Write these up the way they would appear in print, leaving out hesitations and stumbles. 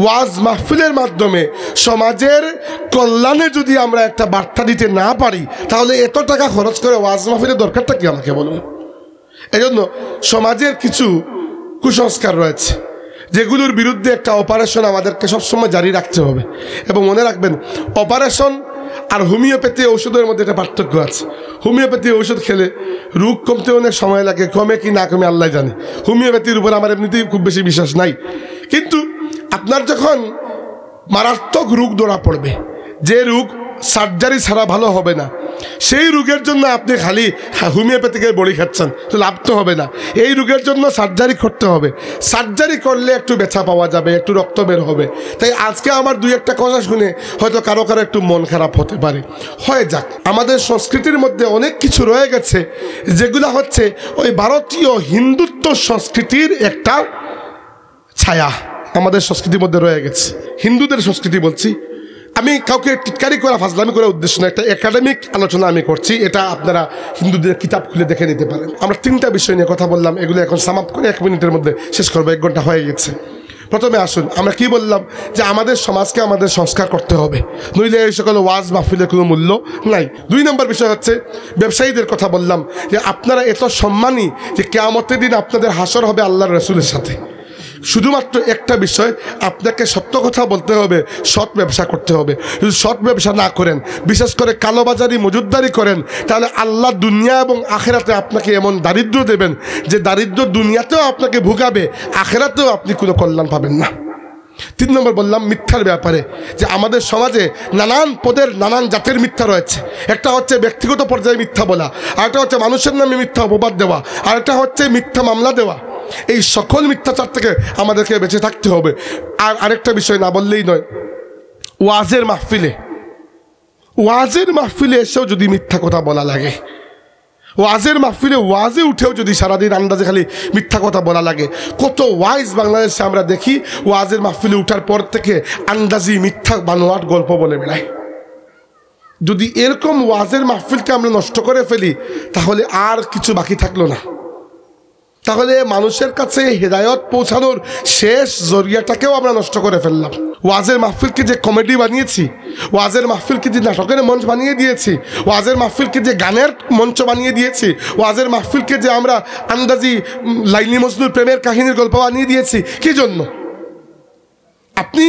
ওয়াজ মাহফিলের মাধ্যমে সমাজের কল্যাণে যদি আমরা একটা বার্তা দিতে না পারি, তাহলে এত টাকা খরচ করে ওয়াজ মাহফিলের দরকারটা কি আমাকে বলুন। এই জন্য সমাজের কিছু কুসংস্কার রয়েছে, যেগুলোর বিরুদ্ধে একটা অপারেশন আমাদেরকে সবসময় জারি রাখতে হবে। এবং মনে রাখবেন, অপারেশন আর হোমিওপ্যাথি ঔষধের মধ্যে একটা পার্থক্য আছে। হোমিওপ্যাথি ঔষধ খেলে রোগ কমতে অনেক সময় লাগে, কমে কি না কমে আল্লাহ জানে। হোমিওপ্যাথির উপর আমার এমনিতেই খুব বেশি বিশ্বাস নাই। কিন্তু আপনার যখন মারাত্মক রোগ ধরা পড়বে, যে রোগ সার্জারি ছাড়া ভালো হবে না, সেই রোগের জন্য আপনি খালি হোমিওপ্যাথিকের বড়ি খাচ্ছেন, তো লাভ তো হবে না। এই রোগের জন্য সার্জারি করতে হবে। সার্জারি করলে একটু ব্যথা পাওয়া যাবে, একটু রক্ত বের হবে। তাই আজকে আমার দুই একটা কথা শুনে হয়তো কারো কারো একটু মন খারাপ হতে পারে, হয়ে যাক। আমাদের সংস্কৃতির মধ্যে অনেক কিছু রয়ে গেছে যেগুলো হচ্ছে ওই ভারতীয় হিন্দুত্ব সংস্কৃতির একটা ছায়া আমাদের সংস্কৃতির মধ্যে রয়ে গেছে। হিন্দুদের সংস্কৃতি বলছি, আমি কাউকে টিটকারি করা, ফাজলামি করার উদ্দেশ্য না, একটা একাডেমিক আলোচনা আমি করছি। এটা আপনারা হিন্দুদের কিতাব খুলে দেখে নিতে পারেন। আমরা 3টা বিষয় নিয়ে কথা বললাম, এগুলো এখন সামাপ করে 1 মিনিটের মধ্যে শেষ করবো, 1 ঘন্টা হয়ে গেছে। প্রথমে আসুন, আমরা কি বললাম যে আমাদের সমাজকে আমাদের সংস্কার করতে হবে, নইলে এই সকল ওয়াজ মাহফিলের কোনো মূল্য নাই। 2 নম্বর বিষয় হচ্ছে ব্যবসায়ীদের কথা বললাম যে আপনারা এত সম্মানী যে কিয়ামতের দিন আপনাদের হাসর হবে আল্লাহর রাসূলের সাথে। শুধুমাত্র একটা বিষয়, আপনাকে সত্য কথা বলতে হবে, সৎ ব্যবসা করতে হবে। যদি সৎ ব্যবসা না করেন, বিশেষ করে কালোবাজারি মজুদদারি করেন, তাহলে আল্লাহ দুনিয়া এবং আখেরাতে আপনাকে এমন দারিদ্র দেবেন যে দারিদ্র দুনিয়াতেও আপনাকে ভুগাবে, আখেরাতেও আপনি কোনো কল্যাণ পাবেন না। 3 নম্বর বললাম মিথ্যার ব্যাপারে, যে আমাদের সমাজে নানান পদের নানান জাতের মিথ্যা রয়েছে। একটা হচ্ছে ব্যক্তিগত পর্যায়ে মিথ্যা বলা, আরেকটা হচ্ছে মানুষের নামে মিথ্যা অপবাদ দেওয়া, আরেকটা হচ্ছে মিথ্যা মামলা দেওয়া। এই সকল মিথ্যাচার থেকে আমাদেরকে বেঁচে থাকতে হবে। আর আরেকটা বিষয় না বললেই নয়, ওয়াজের মাহফিলে এসেও যদি মিথ্যা কথা বলা লাগে, ওয়াজের মাহফিলে ওয়াজে উঠেও যদি সারাদিন আন্দাজে খালি মিথ্যা কথা বলা লাগে, কত ওয়াইজ বাংলাদেশে আমরা দেখি ওয়াজের মাহফিলে উঠার পর থেকে আন্দাজি মিথ্যা বানোয়াট গল্প বলে বেড়ায়। যদি এরকম ওয়াজের মাহফিলকে আমরা নষ্ট করে ফেলি, তাহলে আর কিছু বাকি থাকলো না। তাহলে মানুষের কাছে হেদায়ত পৌঁছানোর শেষ জরিয়াটাকেও আমরা নষ্ট করে ফেললাম। ওয়াজের মাহফিলকে যে কমেডি বানিয়েছি, ওয়াজের মাহফিলকে যে নাটকের মঞ্চ বানিয়ে দিয়েছি, ওয়াজের মাহফিলকে যে গানের মঞ্চ বানিয়ে দিয়েছি, ওয়াজের মাহফিলকে যে আমরা আন্দাজি লাইলি মজনুর প্রেমের কাহিনীর গল্প বানিয়ে দিয়েছি, কি জন্য? আপনি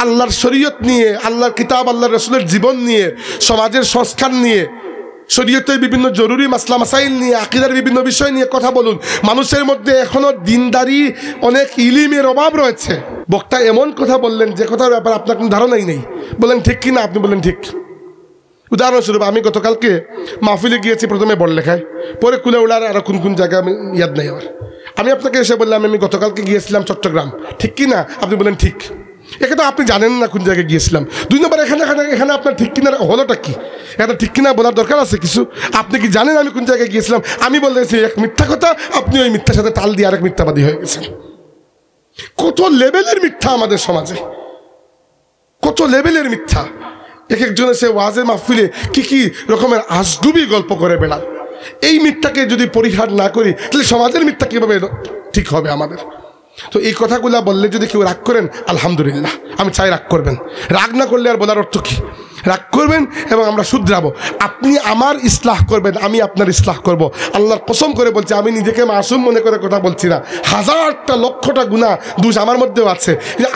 আল্লাহর শরীয়ত নিয়ে, আল্লাহর কিতাব, আল্লাহর রাসূলের জীবন নিয়ে, সমাজের সংস্কার নিয়ে, শরীয়তের বিভিন্ন জরুরি মাসলা মাসাইল নিয়ে, আকীদার বিভিন্ন বিষয় নিয়ে কথা বলুন। মানুষের মধ্যে এখনো দিনদারি, অনেক ইলমের অভাব রয়েছে। বক্তা এমন কথা বললেন যে কথার ব্যাপারে আপনার কোনো ধারণাই নেই, বলেন ঠিক কি না? আপনি বলেন ঠিক। উদাহরণস্বরূপ, আমি গতকালকে মাহফিলে গিয়েছি, প্রথমে বড়লেখায়, পরে কুলাউড়ার আর কোন জায়গায় আমি ইয়াদ নেই আমার। আমি আপনাকে এসে বললাম আমি গতকালকে গিয়েছিলাম চট্টগ্রাম, ঠিক কি না? আপনি বলেন ঠিক। একে তো আপনি জানেন না কোন জায়গায় গিয়েছিলাম। 2 নম্বর, এখানে আপনার ঠিক কিনা হলোটা কি? এটা ঠিক কিনা বলার দরকার আছে কিছু। আপনি কি জানেন আমি কোন জায়গায় গিয়েছিলাম? আমি বলেছি এক মিথ্যা কথা, আপনি ওই মিথ্যার সাথে তাল দিয়ে আরেক মিথ্যাবাদী হয়ে গেছেন। কত লেভেলের মিথ্যা আমাদের সমাজে, কত লেভেলের মিথ্যা। এক একজনে সে ওয়াজের মাহফিলে কি রকমের আজগুবি গল্প করে বেড়ান। এই মিথ্যাকে যদি পরিহার না করি, তাহলে সমাজের মিথ্যা কীভাবে ঠিক হবে আমাদের? তো এই কথাগুলা বললে যদি কেউ রাগ করেন, আলহামদুলিল্লাহ, আমি চাই রাগ করবেন। রাগ না করলে আর বলার অর্থ কি? রাগ করবেন এবং আমরা শুধরাবো। আপনি আমার ইসলাহ করবেন, আমি আপনার ইসলাহ করব। আল্লাহর কসম করে বলছি, আমি নিজেকে মাসুম মনে করে কথা বলছি না। 1000টা লক্ষটা গুনাহ দোষ আমার মধ্যেও আছে।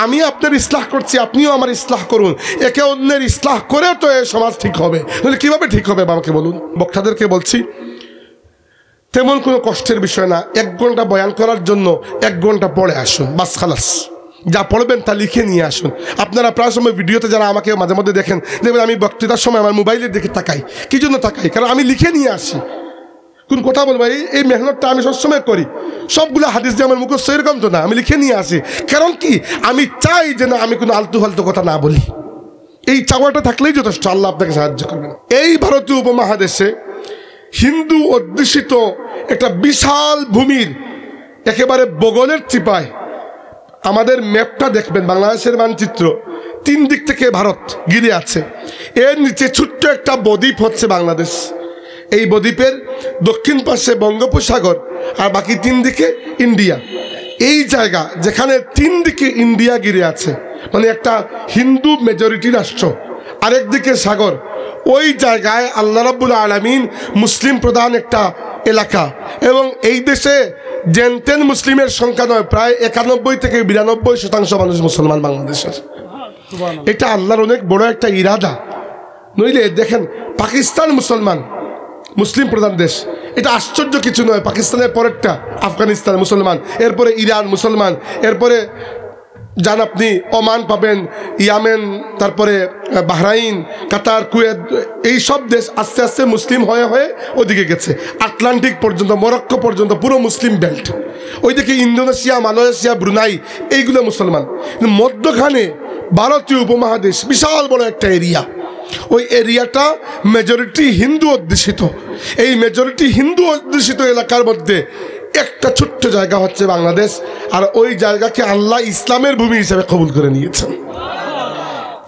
আমি আপনার ইসলাহ করছি, আপনিও আমার ইসলাহ করুন। একে অন্যের ইসলাহ করেও তো এই সমাজ ঠিক হবে। তাহলে কীভাবে ঠিক হবে বাবাকে বলুন? বক্তাদেরকে বলছি, তেমন কোনো কষ্টের বিষয় না। 1 ঘন্টা বয়ান করার জন্য 1 ঘন্টা পড়ে আসুন, বাস খালাস। যা পড়বেন তা লিখে নিয়ে আসুন। আপনারা প্রায় সময় ভিডিওতে যারা আমাকে মাঝে মধ্যে দেখেন, দেখবেন আমি বক্তৃতার সময় আমার মোবাইলের দিকে তাকাই। কী জন্য তাকাই? কারণ আমি লিখে নিয়ে আসি। কোন কথা বলবো, এই মেহনতটা আমি সবসময় করি। সবগুলো হাদিস যে আমার মুখস্থ এরকম তো না, আমি লিখে নিয়ে আসি। কারণ কি, আমি চাই যেন আমি কোনো আলতু ফালতু কথা না বলি। এই চাওয়াটা থাকলেই যথেষ্ট, আল্লাহ আপনাকে সাহায্য করবেন। এই ভারতীয় উপমহাদেশে হিন্দু অধ্যুষিত একটা বিশাল ভূমির একেবারে বগলের চিপায়, আমাদের ম্যাপটা দেখবেন, বাংলাদেশের মানচিত্র, 3 দিক থেকে ভারত ঘিরে আছে। এর নিচে ছোট্ট একটা বদ্বীপ হচ্ছে বাংলাদেশ। এই বদ্বীপের দক্ষিণ পাশে বঙ্গোপসাগর, আর বাকি 3 দিকে ইন্ডিয়া। এই জায়গা যেখানে 3 দিকে ইন্ডিয়া ঘিরে আছে, মানে একটা হিন্দু মেজরিটি রাষ্ট্র, আরেকদিকে সাগর। ওই জায়গায় আল্লাহ রাব্বুল আলামিন মুসলিম প্রধান একটা এলাকা, এবং এই দেশে জেনতেন মুসলিমের সংখ্যা নয়, প্রায় 91 থেকে 92% মানুষ মুসলমান বাংলাদেশের। এটা আল্লাহর অনেক বড় একটা ইরাদা। নইলে দেখেন পাকিস্তান মুসলমান, মুসলিম প্রধান দেশ, এটা আশ্চর্য কিছু নয়। পাকিস্তানের পরেরটা আফগানিস্তান মুসলমান, এরপরে ইরান মুসলমান, এরপরে যান আপনি ওমান পাবেন, ইয়ামেন, তারপরে বাহরাইন, কাতার, কুয়েত, এই সব দেশ আস্তে আস্তে মুসলিম হয়ে হয়ে ওদিকে গেছে, আটলান্টিক পর্যন্ত, মরক্কো পর্যন্ত পুরো মুসলিম বেল্ট। ওইদিকে ইন্দোনেশিয়া, মালয়েশিয়া, ব্রুনাই, এইগুলো মুসলমান। মধ্যখানে ভারতীয় উপমহাদেশ বিশাল বড় একটা এরিয়া, ওই এরিয়াটা মেজরিটি হিন্দু অধ্যুষিত। এই মেজরিটি হিন্দু অধ্যুষিত এলাকার মধ্যে একটা ছোট্ট জায়গা হচ্ছে বাংলাদেশ, আর ওই জায়গাকে আল্লাহ ইসলামের ভূমি হিসেবে কবুল করে নিয়েছেন।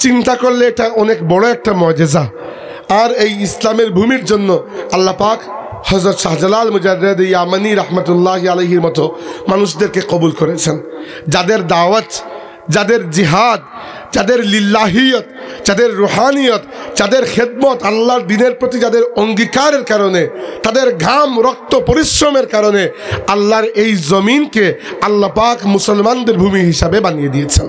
চিন্তা করলে এটা অনেক বড় একটা মুজিজা। আর এই ইসলামের ভূমির জন্য আল্লাহ পাক হযরত শাহজালাল মুজাদ্দিদ ইয়ামানি রাহমাতুল্লাহি আলাইহির মতো মানুষদেরকে কবুল করেছেন, যাদের দাওয়াত, যাদের জিহাদ, যাদের লিল্লাহিয়ত, যাদের রুহানিয়ত, যাদের খেদমত, আল্লাহর দ্বীনের প্রতি যাদের অঙ্গীকারের কারণে, তাদের ঘাম, রক্ত, পরিশ্রমের কারণে আল্লাহর এই জমিনকে আল্লাহ পাক মুসলমানদের ভূমি হিসাবে বানিয়ে দিয়েছেন।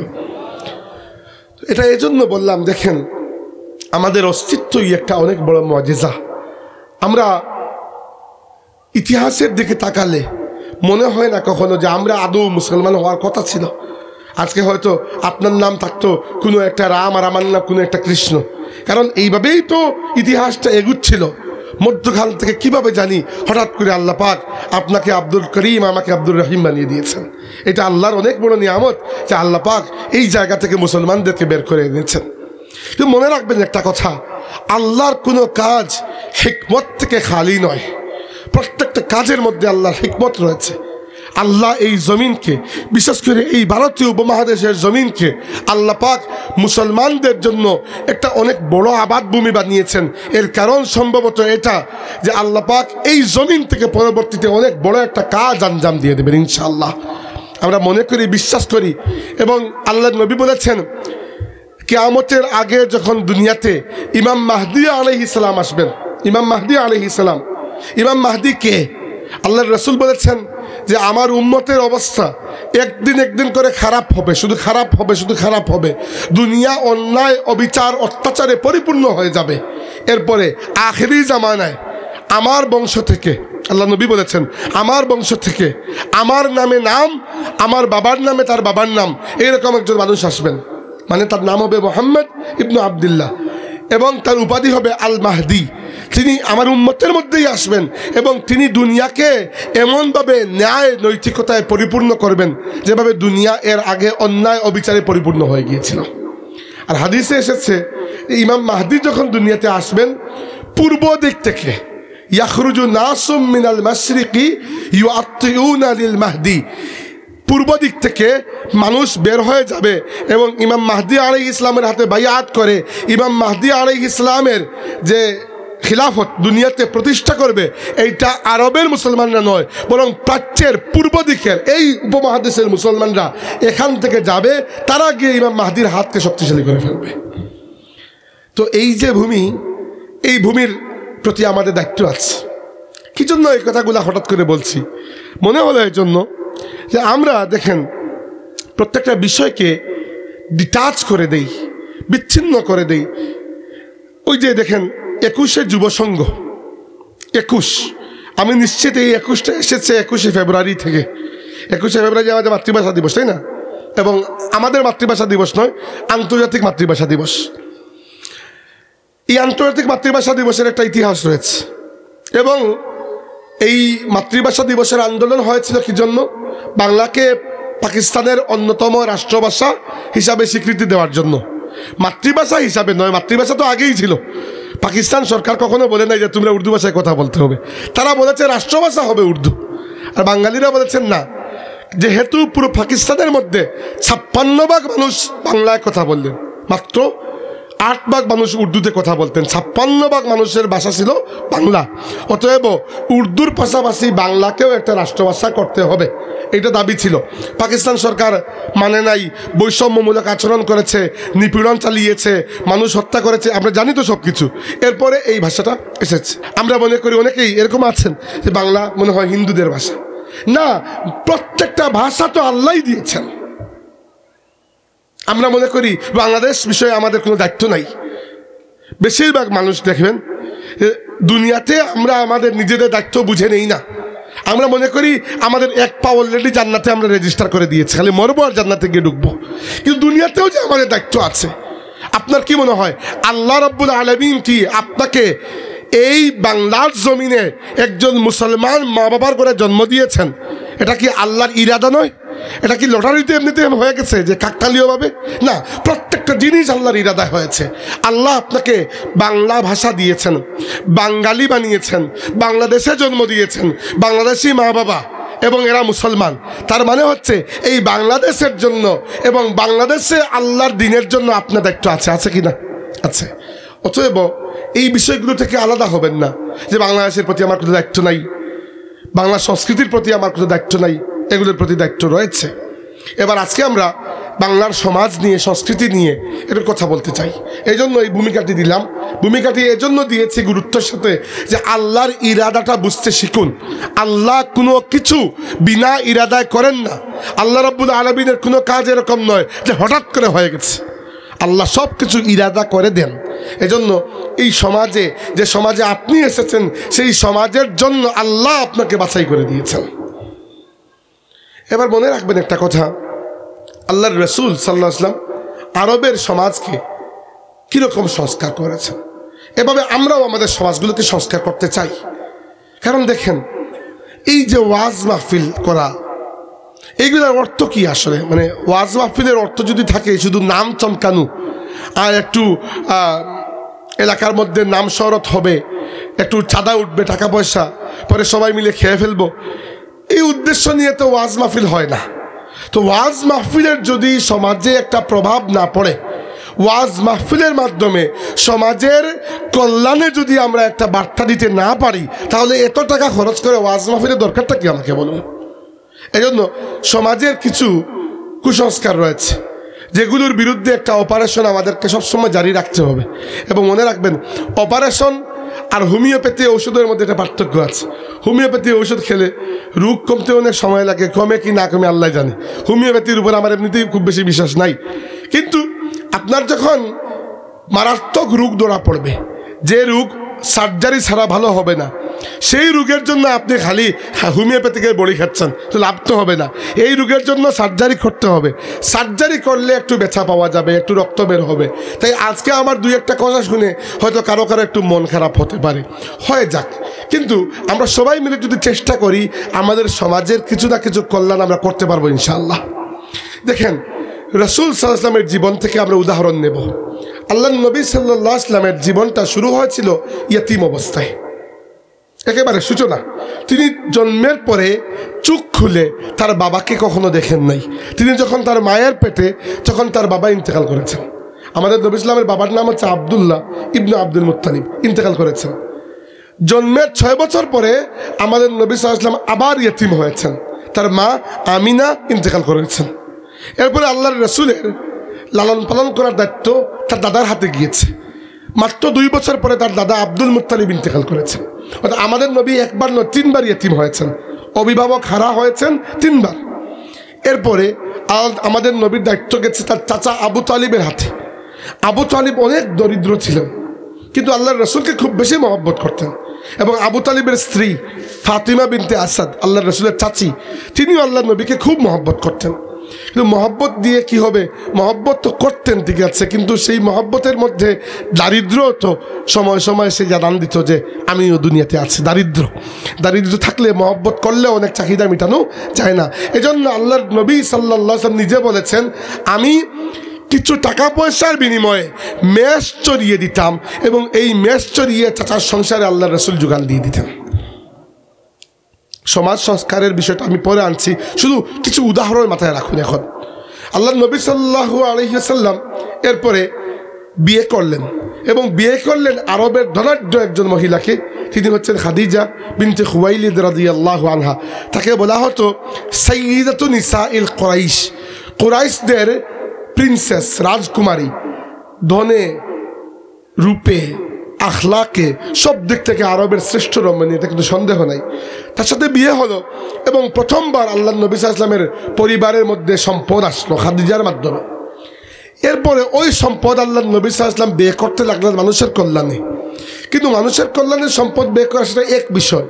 এটা এজন্য বললাম, দেখেন আমাদের অস্তিত্বই একটা অনেক বড় মুজিজা। আমরা ইতিহাসের দিকে তাকালে মনে হয় না কখনো যে আমরা আদৌ মুসলমান হওয়ার কথা ছিল। আজকে হয়তো আপনার নাম থাকতো কোনো একটা রাম, আর আমার নাম কোনো একটা কৃষ্ণ, কারণ এইভাবেই তো ইতিহাসটা এগুচ্ছিল। মধ্যখান থেকে কিভাবে জানি হঠাৎ করে আল্লাহ পাক আপনাকে আব্দুল করিম, আমাকে আব্দুর রহিম বানিয়ে দিয়েছেন। এটা আল্লাহর অনেক বড় নিয়ামত যে আল্লাহ পাক এই জায়গা থেকে মুসলমানদেরকে বের করে এনেছেন। কিন্তু মনে রাখবেন একটা কথা, আল্লাহর কোনো কাজ হিকমত থেকে খালি নয়। প্রত্যেকটা কাজের মধ্যে আল্লাহর হিকমত রয়েছে। আল্লাহ এই জমিনকে, বিশেষ করে এই ভারতীয় উপমহাদেশের জমিনকে আল্লাহ পাক মুসলমানদের জন্য একটা অনেক বড় আবাদ ভূমি বানিয়েছেন। এর কারণ সম্ভবত এটা যে আল্লাহ পাক এই জমিন থেকে পরবর্তীতে অনেক বড় একটা কাজ আঞ্জাম দিয়ে দেবেন ইনশাআল্লাহ। আমরা মনে করি, বিশ্বাস করি, এবং আল্লাহর নবী বলেছেন কিয়ামতের আগে যখন দুনিয়াতে ইমাম মাহদী আলাইহিস সালাম আসবেন। ইমাম মাহদী আলাইহিস সালাম, ইমাম মাহদী কে? আল্লাহর রাসূল বলেছেন যে আমার উম্মতের অবস্থা একদিন একদিন করে খারাপ হবে, শুধু খারাপ হবে, শুধু খারাপ হবে। দুনিয়া অন্যায়, অবিচার, অত্যাচারে পরিপূর্ণ হয়ে যাবে। এরপরে আখিরি জামানায় আমার বংশ থেকে, আল্লাহ নবী বলেছেন, আমার বংশ থেকে আমার নামে নাম, আমার বাবার নামে তার বাবার নাম, এইরকম একজন মানুষ আসবেন। মানে তার নাম হবে মুহাম্মদ ইবনে আব্দুল্লাহ, এবং তার উপাধি হবে আল মাহদি। তিনি আমার উম্মতের মধ্যেই আসবেন, এবং তিনি দুনিয়াকে এমনভাবে ন্যায় নৈতিকতায় পরিপূর্ণ করবেন যেভাবে দুনিয়া এর আগে অন্যায় অবিচারে পরিপূর্ণ হয়ে গিয়েছিল। আর হাদিসে এসেছে ইমাম মাহদি যখন দুনিয়াতে আসবেন, পূর্ব দিক থেকে ইয়াখরুজু নাসুম মিনাল মাশরিকি ইউআত্তিউনা লিল মাহদি, পূর্ব দিক থেকে মানুষ বের হয়ে যাবে এবং ইমাম মাহদী আলাইহিস সালামের হাতে বাইআত করে ইমাম মাহদী আলাইহিস সালামের যে খিলাফত দুনিয়াতে প্রতিষ্ঠা করবে। এইটা আরবের মুসলমানরা নয়, বরং প্রাচ্যের পূর্ব দিকের এই উপমহাদেশের মুসলমানরা এখান থেকে যাবে, তারা গিয়ে ইমাম মাহদীর হাতকে শক্তিশালী করে ফেলবে। তো এই যে ভূমি, এই ভূমির প্রতি আমাদের দায়িত্ব আছে। কি জন্য এই কথাগুলো হঠাৎ করে বলছি? মনে হলো এই জন্য যে আমরা দেখেন প্রত্যেকটা বিষয়কে ডিটাচ করে দেই, বিচ্ছিন্ন করে দেই। ওই যে দেখেন 21শে যুব সংঘ, 21, আমি নিশ্চিত এই 21টা এসেছে 21শে ফেব্রুয়ারি থেকে। 21শে ফেব্রুয়ারি আমাদের মাতৃভাষা দিবস, তাই না? এবং আমাদের মাতৃভাষা দিবস নয়, আন্তর্জাতিক মাতৃভাষা দিবস। এই আন্তর্জাতিক মাতৃভাষা দিবসের একটা ইতিহাস রয়েছে, এবং এই মাতৃভাষা দিবসের আন্দোলন হয়েছিল কি জন্য? বাংলাকে পাকিস্তানের অন্যতম রাষ্ট্রভাষা হিসাবে স্বীকৃতি দেওয়ার জন্য। মাতৃভাষা হিসাবে নয়, মাতৃভাষা তো আগেই ছিল। পাকিস্তান সরকার কখনো বলে নাই যে তোমরা উর্দু ভাষায় কথা বলতে হবে, তারা বলেছে রাষ্ট্রভাষা হবে উর্দু। আর বাঙালিরা বলেছেন না, যেহেতু পুরো পাকিস্তানের মধ্যে 56% মানুষ বাংলায় কথা বললেন, মাত্র 8 ভাগ মানুষ উর্দুতে কথা বলতেন, 56 ভাগ মানুষের ভাষা ছিল বাংলা। অতএব উর্দুর পাশাপাশি বাংলাকেও একটা রাষ্ট্রভাষা করতে হবে, এটা দাবি ছিল। পাকিস্তান সরকার মানে নাই, বৈষম্যমূলক আচরণ করেছে, নিপীড়ন চালিয়েছে, মানুষ হত্যা করেছে, আমরা জানি তো সব কিছু। এরপরে এই ভাষাটা এসেছে। আমরা মনে করি, অনেকেই এরকম আছেন যে বাংলা মনে হয় হিন্দুদের ভাষা। না, প্রত্যেকটা ভাষা তো আল্লাহই দিয়েছেন। আমরা মনে করি বাংলাদেশ বিষয়ে আমাদের কোনো দায়িত্ব নাই। বেশিরভাগ মানুষ দেখবেন দুনিয়াতে আমরা আমাদের নিজেদের দায়িত্ব বুঝে নেই না। আমরা মনে করি আমাদের এক পা অলরেডি জান্নাতে আমরা রেজিস্টার করে দিয়েছি, খালি মরবো আর জান্নাতে গিয়ে ঢুকবো। কিন্তু দুনিয়াতেও যে আমাদের দায়িত্ব আছে। আপনার কি মনে হয় আল্লাহ রাব্বুল আলামিন কি আপনাকে এই বাংলার জমিনে একজন মুসলমান মা বাবার করে জন্ম দিয়েছেন? এটা কি আল্লাহর ইরাদা নয়? এটা কি লটারিতে এমনিতে হয়ে গেছে যে কাকতালীয়ভাবে? না, প্রত্যেকটা জিনিস আল্লাহর ইরাদায় হয়েছে। আল্লাহ আপনাকে বাংলা ভাষা দিয়েছেন, বাঙালি বানিয়েছেন, বাংলাদেশে জন্ম দিয়েছেন, বাংলাদেশি মা বাবা এবং এরা মুসলমান। তার মানে হচ্ছে এই বাংলাদেশের জন্য এবং বাংলাদেশে আল্লাহর দিনের জন্য আপনার দায়িত্ব আছে, আছে কি না? আছে। অতএব এই বিষয়গুলো থেকে আলাদা হবেন না যে বাংলাদেশের প্রতি আমার কোনো দায়িত্ব নাই, বাংলা সংস্কৃতির প্রতি আমার কোনো দায়িত্ব নাই। এগুলোর প্রতি দায়িত্ব রয়েছে। এবার আজকে আমরা বাংলার সমাজ নিয়ে, সংস্কৃতি নিয়ে এটার কথা বলতে চাই। এই জন্য এই ভূমিকাটি দিলাম। ভূমিকাটি এজন্য দিয়েছি গুরুত্বের সাথে যে আল্লাহর ইরাদাটা বুঝতে শিখুন। আল্লাহ কোনো কিছু বিনা ইরাদায় করেন না। আল্লাহ রাব্বুল আলামিনের কোনো কাজ এরকম নয় যে হঠাৎ করে হয়ে গেছে। আল্লাহ সব কিছু ইরাদা করে দেন। এজন্য এই সমাজে, যে সমাজে আপনি এসেছেন, সেই সমাজের জন্য আল্লাহ আপনাকে বাছাই করে দিয়েছেন। এবার মনে রাখবেন একটা কথা, আল্লাহর রাসূল সাল্লাল্লাহু আলাইহি ওয়াসাল্লাম আরবের সমাজকে কীরকম সংস্কার করেছেন, এভাবে আমরাও আমাদের সমাজগুলোকে সংস্কার করতে চাই। কারণ দেখেন, এই যে ওয়াজ মাহফিল করা, এইগুলোর অর্থ কি আসলে? মানে ওয়াজ মাহফিলের অর্থ যদি থাকে শুধু নাম চমকানো আর একটু এলাকার মধ্যে নাম শহরত হবে, একটু চাঁদা উঠবে, টাকা পয়সা, পরে সবাই মিলে খেয়ে ফেলবো, এই উদ্দেশ্য নিয়ে তো ওয়াজ মাহফিল হয় না। তো ওয়াজ মাহফিলের যদি সমাজে একটা প্রভাব না পড়ে, ওয়াজ মাহফিলের মাধ্যমে সমাজের কল্যাণে যদি আমরা একটা বার্তা দিতে না পারি, তাহলে এত টাকা খরচ করে ওয়াজ মাহফিলের দরকারটা কি আমাকে বলুন? এই জন্য সমাজের কিছু কুসংস্কার রয়েছে, যেগুলোর বিরুদ্ধে একটা অপারেশন আমাদেরকে সবসময় জারি রাখতে হবে। এবং মনে রাখবেন, অপারেশন আর হোমিওপ্যাথি ঔষধের মধ্যে একটা পার্থক্য আছে। হোমিওপ্যাথি ঔষধ খেলে রোগ কমতে অনেক সময় লাগে, কমে কি না কমে আল্লাহ জানে। হোমিওপ্যাথির উপর আমার এমনিতেই খুব বেশি বিশ্বাস নাই। কিন্তু আপনার যখন মারাত্মক রোগ ধরা পড়বে, যে রোগ সার্জারি ছাড়া ভালো হবে না, সেই রোগের জন্য আপনি খালি হোমিওপ্যাথিকের বড়ি খাচ্ছেন, তো লাভ তো হবে না। এই রোগের জন্য সার্জারি করতে হবে। সার্জারি করলে একটু ব্যথা পাওয়া যাবে, একটু রক্ত বের হবে। তাই আজকে আমার দুই একটা কথা শুনে হয়তো কারো কারো একটু মন খারাপ হতে পারে, হয়ে যাক। কিন্তু আমরা সবাই মিলে যদি চেষ্টা করি, আমাদের সমাজের কিছু না কিছু কল্যাণ আমরা করতে পারবো ইনশাআল্লাহ। দেখেন, রাসূল সাল্লাল্লাহু আলাইহি ওয়াসাল্লামের জীবন থেকে আমরা উদাহরণ নেব। আল্লাহর নবী সাল্লাল্লাহু আলাইহি ওয়াসাল্লামের জীবনটা শুরু হয়েছিল ইয়তীম অবস্থায়, একেবারে সূচনা। তিনি জন্মের পরে চোখ খুলে তার বাবাকে কখনো দেখেন নাই। তিনি যখন তার মায়ের পেটে, তখন তার বাবা ইন্তেকাল করেছেন। আমাদের নবী ইসলামের বাবার নাম হচ্ছে আব্দুল্লাহ ইবনে আব্দুল মুত্তালিব, ইন্তেকাল করেছেন। জন্মের 6 বছর পরে আমাদের নবী সাল্লাল্লাহু আলাইহি ওয়াসাল্লাম আবার ইয়তীম হয়েছেন, তার মা আমিনা ইন্তেকাল করেছেন। এরপরে আল্লাহর রাসূলের লালন পালন করার দায়িত্ব তার দাদার হাতে গিয়েছে। মাত্র 2 বছর পরে তার দাদা আব্দুল মুত্তালিব ইন্তেকাল করেছেন। অর্থাৎ আমাদের নবী একবার নয়, 3 বার ইয়তীম হয়েছেন, অভিভাবক হারা হয়েছেন 3 বার। এরপরে আমাদের নবীর দায়িত্ব গেছে তার চাচা আবু তালিবের হাতে। আবু তালিব অনেক দরিদ্র ছিলেন, কিন্তু আল্লাহর রাসূলকে খুব বেশি মহব্বত করতেন। এবং আবু তালিবের স্ত্রী ফাতিমা বিনতে আসাদ, আল্লাহর রাসূলের চাচি, তিনিও আল্লাহর নবীকে খুব মহব্বত করতেন। কিন্তু মহব্বত দিয়ে কি হবে? মহব্বত তো করতেন, ঠিক আছে, কিন্তু সেই মহব্বতের মধ্যে দারিদ্র তো সময় সময় সে জানান দিত যে আমিও দুনিয়াতে আছি। দারিদ্র থাকলে মহব্বত করলে অনেক চাহিদা মেটানো যায় না। এজন্য আল্লাহর নবী সাল্লাল্লাহু আলাইহি ওয়াসাল্লাম নিজে বলেছেন, আমি কিছু টাকা পয়সার বিনিময়ে মেষ চড়িয়ে দিতাম এবং এই মেষ চড়িয়ে চাচার সংসারে আল্লাহর রাসূল যোগান দিয়ে দিতেন। সমাজ সংস্কারের বিষয়টা আমি পরে আনছি, শুধু কিছু উদাহরণ মাথায় রাখুন। এখন আল্লাহর নবী সাল্লাল্লাহু আলাইহি ওয়াসাল্লাম এরপরে বিয়ে করলেন এবং বিয়ে করলেন আরবের ধনাঢ্য একজন মহিলাকে। তিনি হচ্ছেন খাদিজা বিনতে খুয়াইলিদ রাদিয়াল্লাহু আনহা। তাকে বলা হতো সাইয়্যিদাতু নিসাইল কুরাইশ, কুরাইশদের প্রিন্সেস, রাজকুমারী। ধনে, রূপে, আখলাকে, সব দিক থেকে আরবের শ্রেষ্ঠ রমণী, এটা কিন্তু সন্দেহ নাই। তার সাথে বিয়ে হলো এবং প্রথমবার আল্লাহ নবী সাল্লাল্লাহু আলাইহি ওয়াসাল্লামের পরিবারের মধ্যে সম্পদ আসলো খাদিজার মাধ্যমে। এরপরে ওই সম্পদ আল্লাহ নবী সাল্লাল্লাহু আলাইহি ওয়াসাল্লাম বিয়ে করতে লাগলেন মানুষের কল্যাণে। কিন্তু মানুষের কল্যাণে সম্পদ বিয়ে করা সেটা এক বিষয়,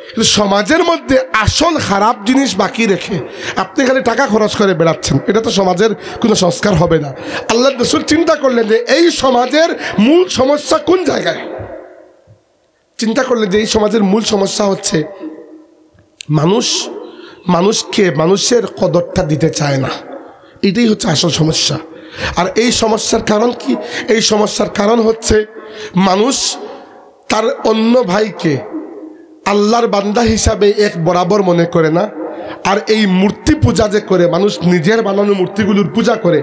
কিন্তু সমাজের মধ্যে আসল খারাপ জিনিস বাকি রেখে আপনি খালি টাকা খরচ করে বেড়াচ্ছেন, এটা তো সমাজের কোনো সংস্কার হবে না। আল্লাহ রাসূল চিন্তা করলেন যে এই সমাজের মূল সমস্যা কোন জায়গায়। চিন্তা করলেন যে এই সমাজের মূল সমস্যা হচ্ছে মানুষকে মানুষের কদরটা দিতে চায় না, এটাই হচ্ছে আসল সমস্যা। আর এই সমস্যার কারণ কি? এই সমস্যার কারণ হচ্ছে মানুষ তার অন্য ভাইকে আল্লাহর বান্দা হিসাবে এক বরাবর মনে করে না। আর এই মূর্তি পূজা যে করে, মানুষ নিজের বানানো মূর্তিগুলোর পূজা করে,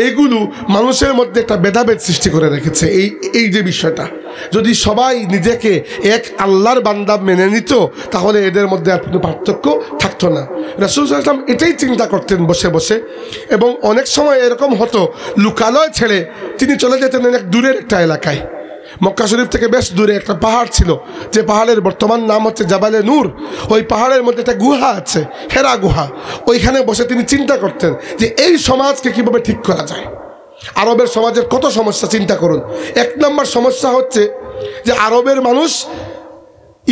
এইগুলো মানুষের মধ্যে একটা ভেদাভেদ সৃষ্টি করে রেখেছে। এই যে বিষয়টা, যদি সবাই নিজেকে এক আল্লাহর বান্দা মেনে নিত তাহলে এদের মধ্যে আর কোনো পার্থক্য থাকতো না। রাসূল সাল্লাল্লাহু আলাইহি ওয়াসাল্লাম এটাই চিন্তা করতেন বসে বসে। এবং অনেক সময় এরকম হতো, লোকালয় ছেড়ে তিনি চলে যেতেন অনেক দূরের একটা এলাকায়। মক্কা শরীফ থেকে বেশ দূরে একটা পাহাড় ছিল, যে পাহাড়ের বর্তমান নাম হচ্ছে জাবালে নূর। ওই পাহাড়ের মধ্যে একটা গুহা আছে, হেরা গুহা। ওইখানে বসে তিনি চিন্তা করতেন যে এই সমাজকে কিভাবে ঠিক করা যায়। আরবের সমাজের কত সমস্যা চিন্তা করুন। এক নম্বর সমস্যা হচ্ছে যে আরবের মানুষ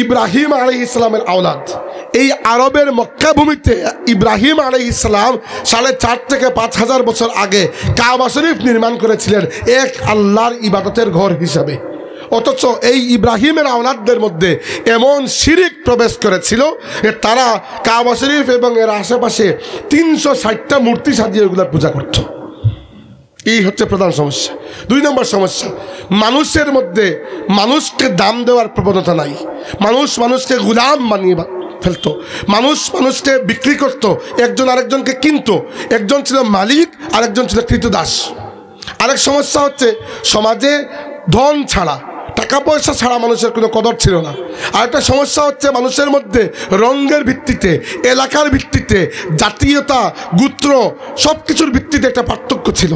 ইব্রাহিম আলাইহিস সালামের আওলাদ। এই আরবের মক্কা ভূমিতে ইব্রাহিম আলাইহিস সালাম 4.5 থেকে 5,000 বছর আগে কাবা শরীফ নির্মাণ করেছিলেন এক আল্লাহর ইবাদতের ঘর হিসাবে। অথচ এই ইব্রাহিমের আওলাদদের মধ্যে এমন শিরিক প্রবেশ করেছিল যে তারা কাবা শরীফ এবং এর আশেপাশে 360টা মূর্তি সাজিয়ে ওগুলোর পূজা করত। এই হচ্ছে প্রধান সমস্যা। 2 নম্বর সমস্যা, মানুষের মধ্যে মানুষকে দাম দেওয়ার প্রবণতা নাই। মানুষকে গোলাম বানিয়ে ফেলতো, মানুষকে বিক্রি করত, একজন আরেকজনকে কিনতো। একজন ছিল মালিক, আরেকজন ছিল কৃতদাস। আরেক সমস্যা হচ্ছে সমাজে ধন ছাড়া, টাকা পয়সা ছাড়া মানুষের কোনো কদর ছিল না। আরেকটা সমস্যা হচ্ছে মানুষের মধ্যে রঙের ভিত্তিতে, এলাকার ভিত্তিতে, জাতীয়তা, গোত্র, সব কিছুর ভিত্তিতে একটা পার্থক্য ছিল।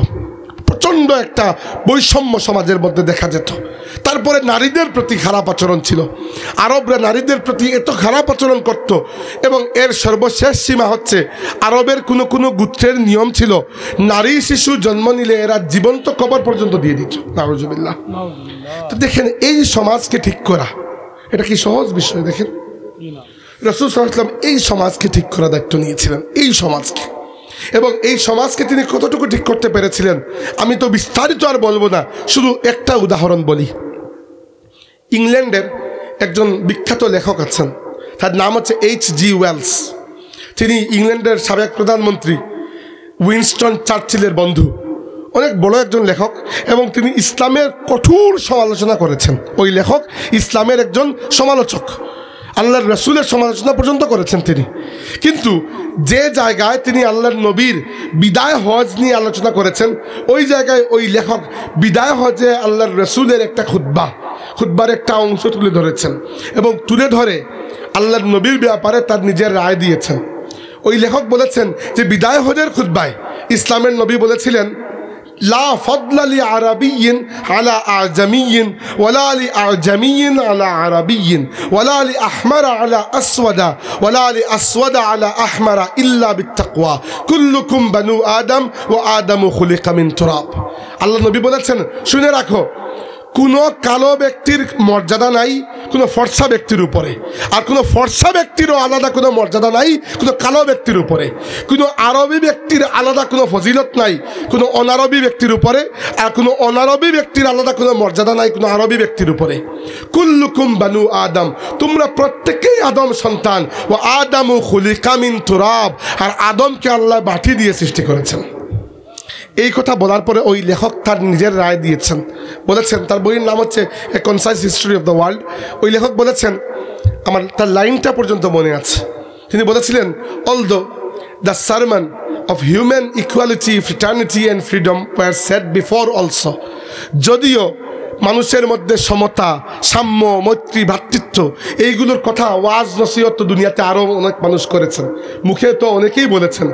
প্রচণ্ড একটা বৈষম্য সমাজের মধ্যে দেখা যেত। তারপরে নারীদের প্রতি খারাপ আচরণ ছিল। আরবরা নারীদের প্রতি এত খারাপ আচরণ করত। এবং এর সর্বশেষ সীমা হচ্ছে আরবের কোনো গোত্রের নিয়ম ছিল, নারী শিশু জন্ম নিলে এরা জীবন্ত কবর পর্যন্ত দিয়ে দিত। নাউজুবিল্লাহ। তো দেখেন, এই সমাজকে ঠিক করা এটা কি সহজ বিষয়? দেখেন, রাসূল সাল্লাল্লাহু আলাইহি ওয়াসাল্লাম এই সমাজকে ঠিক করার দায়িত্ব নিয়েছিলেন, এই সমাজকে। এবং এই সমাজকে তিনি কতটুকু ঠিক করতে পেরেছিলেন আমি তো বিস্তারিত আর বলবো না, শুধু একটা উদাহরণ বলি। ইংল্যান্ডের একজন বিখ্যাত লেখক আছেন, তার নাম হচ্ছে H.G. ওয়েলস। তিনি ইংল্যান্ডের সাবেক প্রধানমন্ত্রী উইনস্টন চার্চিলের বন্ধু, অনেক বড় একজন লেখক। এবং তিনি ইসলামের কঠোর সমালোচনা করেছেন। ওই লেখক ইসলামের একজন সমালোচক, আল্লাহর রাসূলের সমালোচনা পর্যন্ত করেছেন তিনি। কিন্তু যে জায়গায় তিনি আল্লাহর নবীর বিদায় হজ নিয়ে আলোচনা করেছেন, ওই জায়গায় ওই লেখক বিদায় হজে আল্লাহর রাসূলের একটা খুতবার একটা অংশ তুলে ধরেছেন এবং তুলে ধরে আল্লাহর নবীর ব্যাপারে তার নিজের রায় দিয়েছেন। ওই লেখক বলেছেন যে বিদায় হজের খুতবায় ইসলামের নবী বলেছিলেন, লা ফাদলা লি আরাবিয়্যিন আলা আজমিয়্যিন ওয়ালা লি আজমিয়্যিন আলা আরাবিয়্যিন ওয়ালা লি আহমারা আলা আসওয়াদা ওয়ালা লি আসওয়াদা আলা আহমারা ইল্লা বিত্তাকওয়া কুল্লুকুম বানু আদম ওয়া আদামু খুলিকা মিন তুরাব। আল্লাহ নবী বলেছেন, শুনে রাখো, কোনো কালো ব্যক্তির মর্যাদা নাই কোনো ফর্সা ব্যক্তির উপরে, আর কোনো ফর্সা ব্যক্তিরও আলাদা কোনো মর্যাদা নাই কোনো কালো ব্যক্তির উপরে। কোনো আরবি ব্যক্তির আলাদা কোনো ফজিলত নাই কোনো অনারবি ব্যক্তির উপরে, আর কোনো অনারবি ব্যক্তির আলাদা কোনো মর্যাদা নাই কোনো আরবি ব্যক্তির উপরে। কুল্লুকুম বানু আদম, তোমরা প্রত্যেকেই আদম সন্তান। ও আদামু খুলিকা মিন তুরাব, আর আদমকে আল্লাহ মাটি দিয়ে সৃষ্টি করেছেন। এই কথা বলার পরে ওই লেখক তার নিজের রায় দিয়েছেন, বলেছেন, তার বইয়ের নাম হচ্ছে a concise history of the world. ওই লেখক বলেছেন, আমার তার লাইনটা পর্যন্ত মনে আছে, তিনি বলেছিলেন, although the সারমন of human equality, fraternity and freedom were said before also, যদিও মানুষের মধ্যে সমতা, সাম্য, মৈত্রী, ভ্রাতৃত্ব এইগুলোর কথা ওয়াজ নসিহত দুনিয়াতে আরও অনেক মানুষ করেছেন, মুখে তো অনেকেই বলেছেন।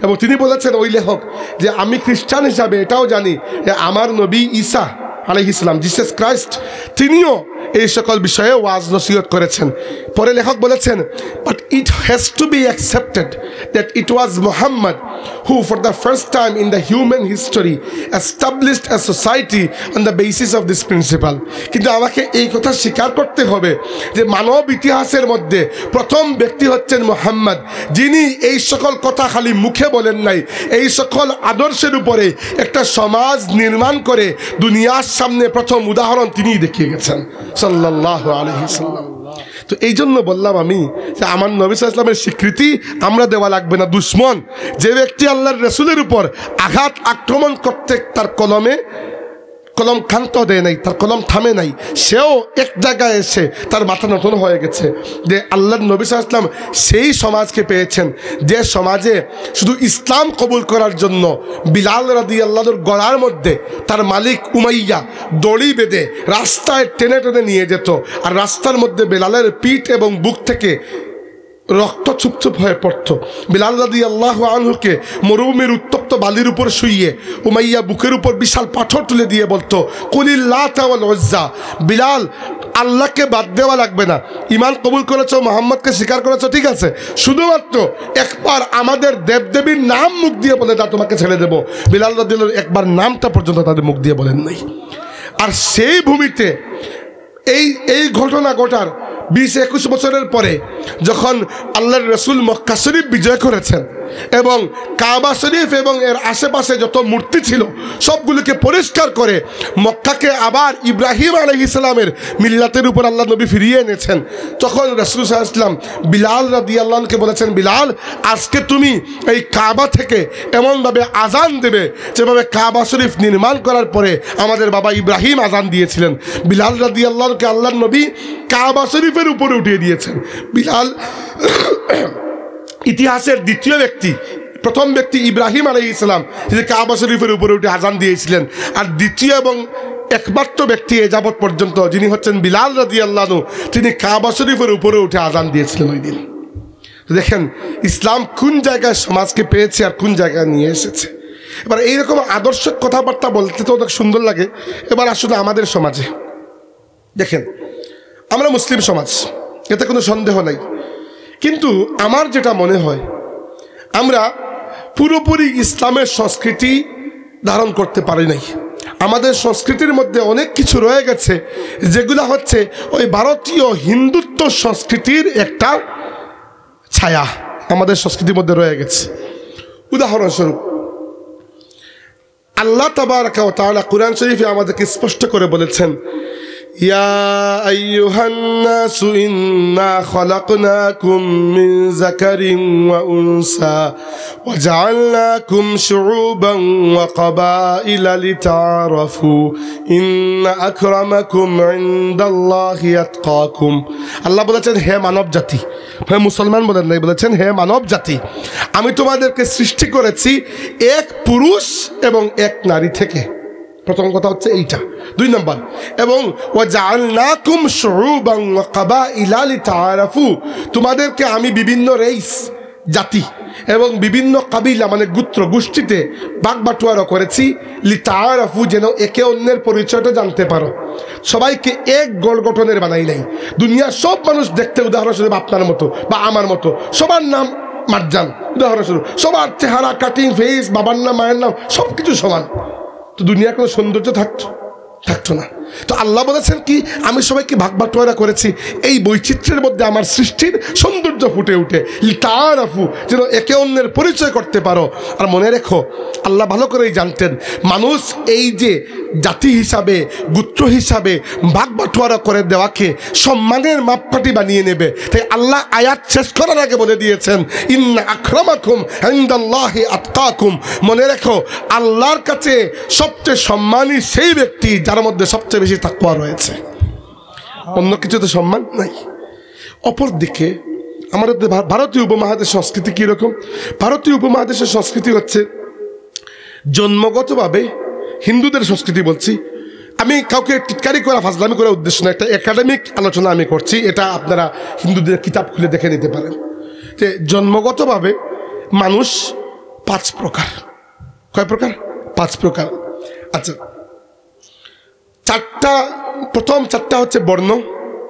এবং তিনি বলেছেন, ওই লেখক, যে আমি খ্রিস্টান হিসাবে এটাও জানি যে আমার নবী ঈসা আলাইহিস সালাম, জিসাস ক্রাইস্ট, তিনিও এই সকল বিষয়ে ওয়াজ নসিহত করেছেন। পরে লেখক বলেছেন, but it has to be accepted that it was Muhammad who for the first time in the human history established a society on the basis of this principle. কিন্তু আমাকে এই কথা স্বীকার করতে হবে যে মানব ইতিহাসের মধ্যে প্রথম ব্যক্তি হচ্ছেন মুহাম্মদ, যিনি এই সকল কথা খালি মুখে বলেন নাই, এই সকল আদর্শের উপরে একটা সমাজ নির্মাণ করে দুনিয়ার সামনে প্রথম উদাহরণ তিনিই দেখিয়ে গেছেন সাল্লাল্লাহু আলাইহি সাল্লাম। তো এই জন্য বললাম আমি যে আমার নবী সাল্লাল্লাহু আলাইহি ওয়াসাল্লামের স্বীকৃতি আমরা দেওয়া লাগবে না। দুশ্মন যে ব্যক্তি আল্লাহর রাসূলের উপর আঘাত আক্রমণ করতে তার কলম ক্ষান্ত দেয় নাই, তার কলম থামে নাই, সেও এক জায়গায় এসে তার মাথা নতুন হয়ে গেছে যে আল্লাহর নবী সাল্লাল্লাহু আলাইহি ওয়াসাল্লাম সেই সমাজকে পেয়েছেন যে সমাজে শুধু ইসলাম কবুল করার জন্য বিলাল রাদিয়াল্লাহুর গলার মধ্যে তার মালিক উমাইয়া দড়ি বেঁধে রাস্তায় টেনে টেনে নিয়ে যেত, আর রাস্তার মধ্যে বিলালের পিঠ এবং বুক থেকে রক্ত চুপচুপ হয়ে পড়ত। বিলাল রাদিয়াল্লাহু আনহুকে মরুভূমির উত্তপ্ত বালির উপর শুইয়ে উমাইয়া বুকের উপর বিশাল পাথর তুলে দিয়ে বলতো, কুলিল লাতা ওয়াল উজ্জা, বিলাল আল্লাহকে বাদ দেওয়া লাগবে না, ইমান কবুল করেছো, মোহাম্মদকে স্বীকার করেছো, ঠিক আছে, শুধুমাত্র একবার আমাদের দেবদেবীর নাম মুখ দিয়ে বলে দাও, তোমাকে ছেড়ে দেবো। বিলাল রাদিয়াল্লাহু একবার নামটা পর্যন্ত তাদের মুখ দিয়ে বলেন নাই। আর সেই ভূমিতে এই ঘটনা ঘটার 20-21 বছরের পরে যখন আল্লাহর রাসূল মক্কা শরীফ বিজয় করেছেন এবং কাবা শরীফ এবং এর আশেপাশে যত মূর্তি ছিল সবগুলোকে পরিষ্কার করে মক্কাকে আবার ইব্রাহিম আলাইহিস সালামের মিল্লাতের উপর আল্লাহ নবী ফিরিয়ে এনেছেন, তখন রাসূল সাল্লাল্লাহু আলাইহি ওয়াসাল্লাম বিলাল রাদিয়াল্লাহুকে বলেছেন, বিলাল আজকে তুমি এই কাবা থেকে এমনভাবে আজান দেবে যেভাবে কাবা শরীফ নির্মাণ করার পরে আমাদের বাবা ইব্রাহিম আজান দিয়েছিলেন। বিলাল রাদিয়াল্লাহুকে আল্লাহর নবী কাবা শরীফের উপরে উঠিয়ে দিয়েছেন। বিলাল ইতিহাসের দ্বিতীয় ব্যক্তি, প্রথম ব্যক্তি ইব্রাহিম আলাইহিস সালাম যিনি কাবা শরীফের উপরে উঠে আজান দিয়েছিলেন, আর দ্বিতীয় এবং একমাত্র ব্যক্তি এ যাবৎ পর্যন্ত যিনি হচ্ছেন বিলাল রাদিয়াল্লাহু, তিনি কাবা শরীফের উপরে উঠে আজান দিয়েছিলেন ওই দিন। দেখেন ইসলাম কোন জায়গায় সমাজকে পেয়েছে আর কোন জায়গায় নিয়ে এসেছে। এবার এইরকম আদর্শ কথাবার্তা বলতে তো অনেক সুন্দর লাগে। এবার আসলে আমাদের সমাজে দেখেন, আমরা মুসলিম সমাজ, এতে কোনো সন্দেহ নাই, কিন্তু আমার যেটা মনে হয় আমরা পুরোপুরি ইসলামের সংস্কৃতি ধারণ করতে পারি নাই। আমাদের সংস্কৃতির মধ্যে অনেক কিছু রয়ে গেছে যেগুলো হচ্ছে ওই ভারতীয় হিন্দুত্ব সংস্কৃতির একটা ছায়া আমাদের সংস্কৃতির মধ্যে রয়ে গেছে। উদাহরণস্বরূপ আল্লাহ তাবারাকা ওয়া তাআলা কুরআন শরীফে আমাদেরকে স্পষ্ট করে বলেছেন, ইয়া আইয়ুহান নাসু ইন্না খালাকনাকুম মিন যাকারিন ওয়া উনসা ওয়া জাআলনাকুম শুউবান ওয়া ক্বাবাইলা লিতাআরাফু ইন্না আকরামাকুম ইনদাল্লাহি আতকাকুম। আল্লাহ বলেছেন, হে মানব জাতি, হে মুসলমান বলেন নাই, বলেছেন হে মানব জাতি, আমি তোমাদেরকে সৃষ্টি করেছি এক পুরুষ এবং এক নারী থেকে। প্রথম কথা হচ্ছে এইটা। 2 নম্বর, এবং ওয়াজআলনাকুম শুউবান ওয়া ক্বাবাইলা লিতাআরাফু, তোমাদেরকে আমি বিভিন্ন রেস জাতি এবং বিভিন্ন কাবিলা মানে গোত্র গোষ্ঠীতে ভাগ বাটোয়ারা করেছি, লিতাআরাফু, যেন একে অন্যের পরিচয়টা জানতে পারো। সবাইকে এক গড় গঠনের বানাই নাই। দুনিয়ার সব মানুষ দেখতে উদাহরণস্বরূপ আপনার মতো বা আমার মতো, সবার নাম মারজান, উদাহরণস্বরূপ সবার চেহারা, কাটিং, ফেস, বাবার নাম, মায়ের নাম সব কিছু সমান, তো দুনিয়ার কোনো সৌন্দর্য থাকতো না। তো আল্লাহ বলেছেন কি, আমি সবাইকে ভাগ বাটোয়ারা করেছি, এই বৈচিত্র্যের মধ্যে আমার সৃষ্টির সৌন্দর্য ফুটে উঠে, লিতাআরাফু, যেন একে অন্যের পরিচয় করতে পারো। আর মনে রেখো, আল্লাহ ভালো করেই জানতেন মানুষ এই যে জাতি হিসাবে গোত্র হিসাবে ভাগ বাটোয়ারা করে দেওয়াকে সম্মানের মাপকাঠি বানিয়ে নেবে। তাই আল্লাহ আয়াত শেষ করার আগে বলে দিয়েছেন, ইন্না আকরামাকুম ইনদাল্লাহি আতকাকুম, মনে রেখো আল্লাহর কাছে সবচেয়ে সম্মানী সেই ব্যক্তি যার মধ্যে সবচেয়ে বেশি তাকওয়া রয়েছে, অন্য কিছুতে সম্মান নাই। অপরদিকে আমাদের ভারতীয় উপমহাদেশের সংস্কৃতি কীরকম? ভারতীয় উপমহাদেশের সংস্কৃতি হচ্ছে জন্মগতভাবে, হিন্দুদের সংস্কৃতি বলছি, আমি কাউকে টিটকারি করা ফাজলামি করার উদ্দেশ্য না, একটা একাডেমিক আলোচনা আমি করছি। এটা আপনারা হিন্দুদের কিতাব খুলে দেখে নিতে পারেন যে জন্মগতভাবে মানুষ 5 প্রকার। কয় প্রকার? 5 প্রকার। আচ্ছা, প্রথম 4টা হচ্ছে বর্ণ,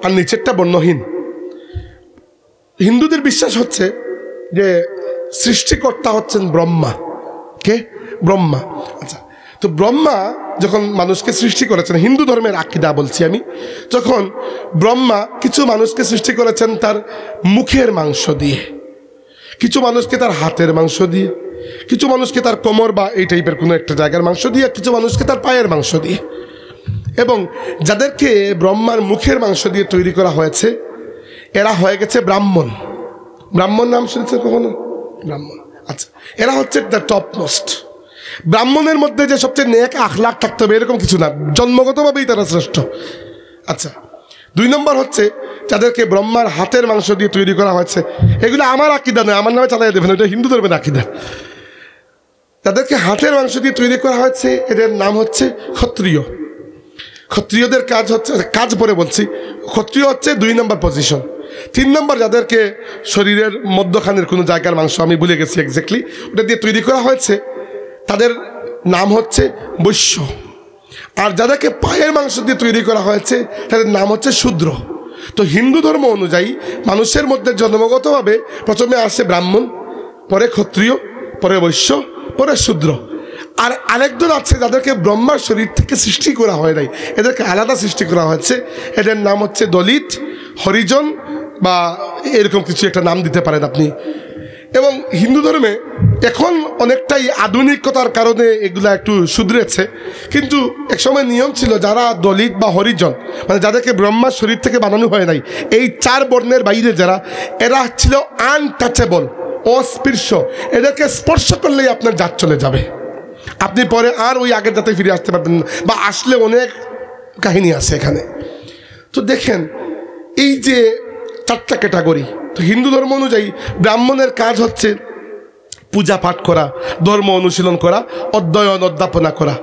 আর নিচেরটা বর্ণহীন। হিন্দুদের বিশ্বাস হচ্ছে যে সৃষ্টিকর্তা হচ্ছেন ব্রহ্মা। কে? ব্রহ্মা। আচ্ছা, তো ব্রহ্মা যখন মানুষকে সৃষ্টি করেছেন, হিন্দু ধর্মের আকীদা বলছি আমি, যখন ব্রহ্মা কিছু মানুষকে সৃষ্টি করেছেন তার মুখের মাংস দিয়ে, কিছু মানুষকে তার হাতের মাংস দিয়ে, কিছু মানুষকে তার কোমর বা এই টাইপের কোনো একটা জায়গার মাংস দিয়ে, কিছু মানুষকে তার পায়ের মাংস দিয়ে। এবং যাদেরকে ব্রহ্মার মুখের মাংস দিয়ে তৈরি করা হয়েছে এরা হয়ে গেছে ব্রাহ্মণ। ব্রাহ্মণ নাম শুনেছে কখনো? ব্রাহ্মণ। আচ্ছা, এরা হচ্ছে দ্য টপ মোস্ট। ব্রাহ্মণের মধ্যে যে সবচেয়ে নেক আখলাক থাকতে হবে এরকম কিছু না, জন্মগতভাবেই তারা শ্রেষ্ঠ। আচ্ছা, 2 নম্বর হচ্ছে যাদেরকে ব্রহ্মার হাতের মাংস দিয়ে তৈরি করা হয়েছে, এগুলো আমার আকীদা নয়, আমার নামে চালাই দেবেন, এটা হিন্দু ধর্মের আকীদা। যাদেরকে হাতের মাংস দিয়ে তৈরি করা হয়েছে এদের নাম হচ্ছে ক্ষত্রিয়। ক্ষত্রিয়দের কাজ হচ্ছে, কাজ পরে বলছি, ক্ষত্রিয় হচ্ছে 2 নম্বর পজিশন। 3 নম্বর যাদেরকে শরীরের মধ্যখানের কোনো জায়গার মাংস, আমি ভুলে গেছি এক্স্যাক্টলি, ওটা দিয়ে তৈরি করা হয়েছে, তাদের নাম হচ্ছে বৈশ্য। আর যাদেরকে পায়ের মাংস দিয়ে তৈরি করা হয়েছে তাদের নাম হচ্ছে শূদ্র। তো হিন্দু ধর্ম অনুযায়ী মানুষের মধ্যে জন্মগতভাবে প্রথমে আসে ব্রাহ্মণ, পরে ক্ষত্রিয়, পরে বৈশ্য, পরে শূদ্র। আর আরেকজন আছে যাদেরকে ব্রহ্মার শরীর থেকে সৃষ্টি করা হয় নাই, এদেরকে আলাদা সৃষ্টি করা হয়েছে, এদের নাম হচ্ছে দলিত, হরিজন বা এরকম কিছু একটা নাম দিতে পারেন আপনি। এবং হিন্দু ধর্মে এখন অনেকটাই আধুনিকতার কারণে এগুলা একটু শুধরেছে, কিন্তু একসময় নিয়ম ছিল যারা দলিত বা হরিজন, মানে যাদেরকে ব্রহ্মার শরীর থেকে বানানো হয় নাই, এই 4 বর্ণের বাইরে যারা, এরা ছিল আনটাচেবল, অস্পৃশ্য। এদেরকে স্পর্শ করলেই আপনার জাত চলে যাবে, আপনি পরে আর ওই আগের জাতে ফিরে আসতে পারবেন না, বা আসলে অনেক কাহিনী আছে এখানে। তো দেখেন এই যে 4টা ক্যাটাগরি, তো হিন্দু ধর্ম অনুযায়ী ব্রাহ্মণের কাজ হচ্ছে পূজা পাঠ করা, ধর্ম অনুশীলন করা, অধ্যয়ন অধ্যাপনা করা।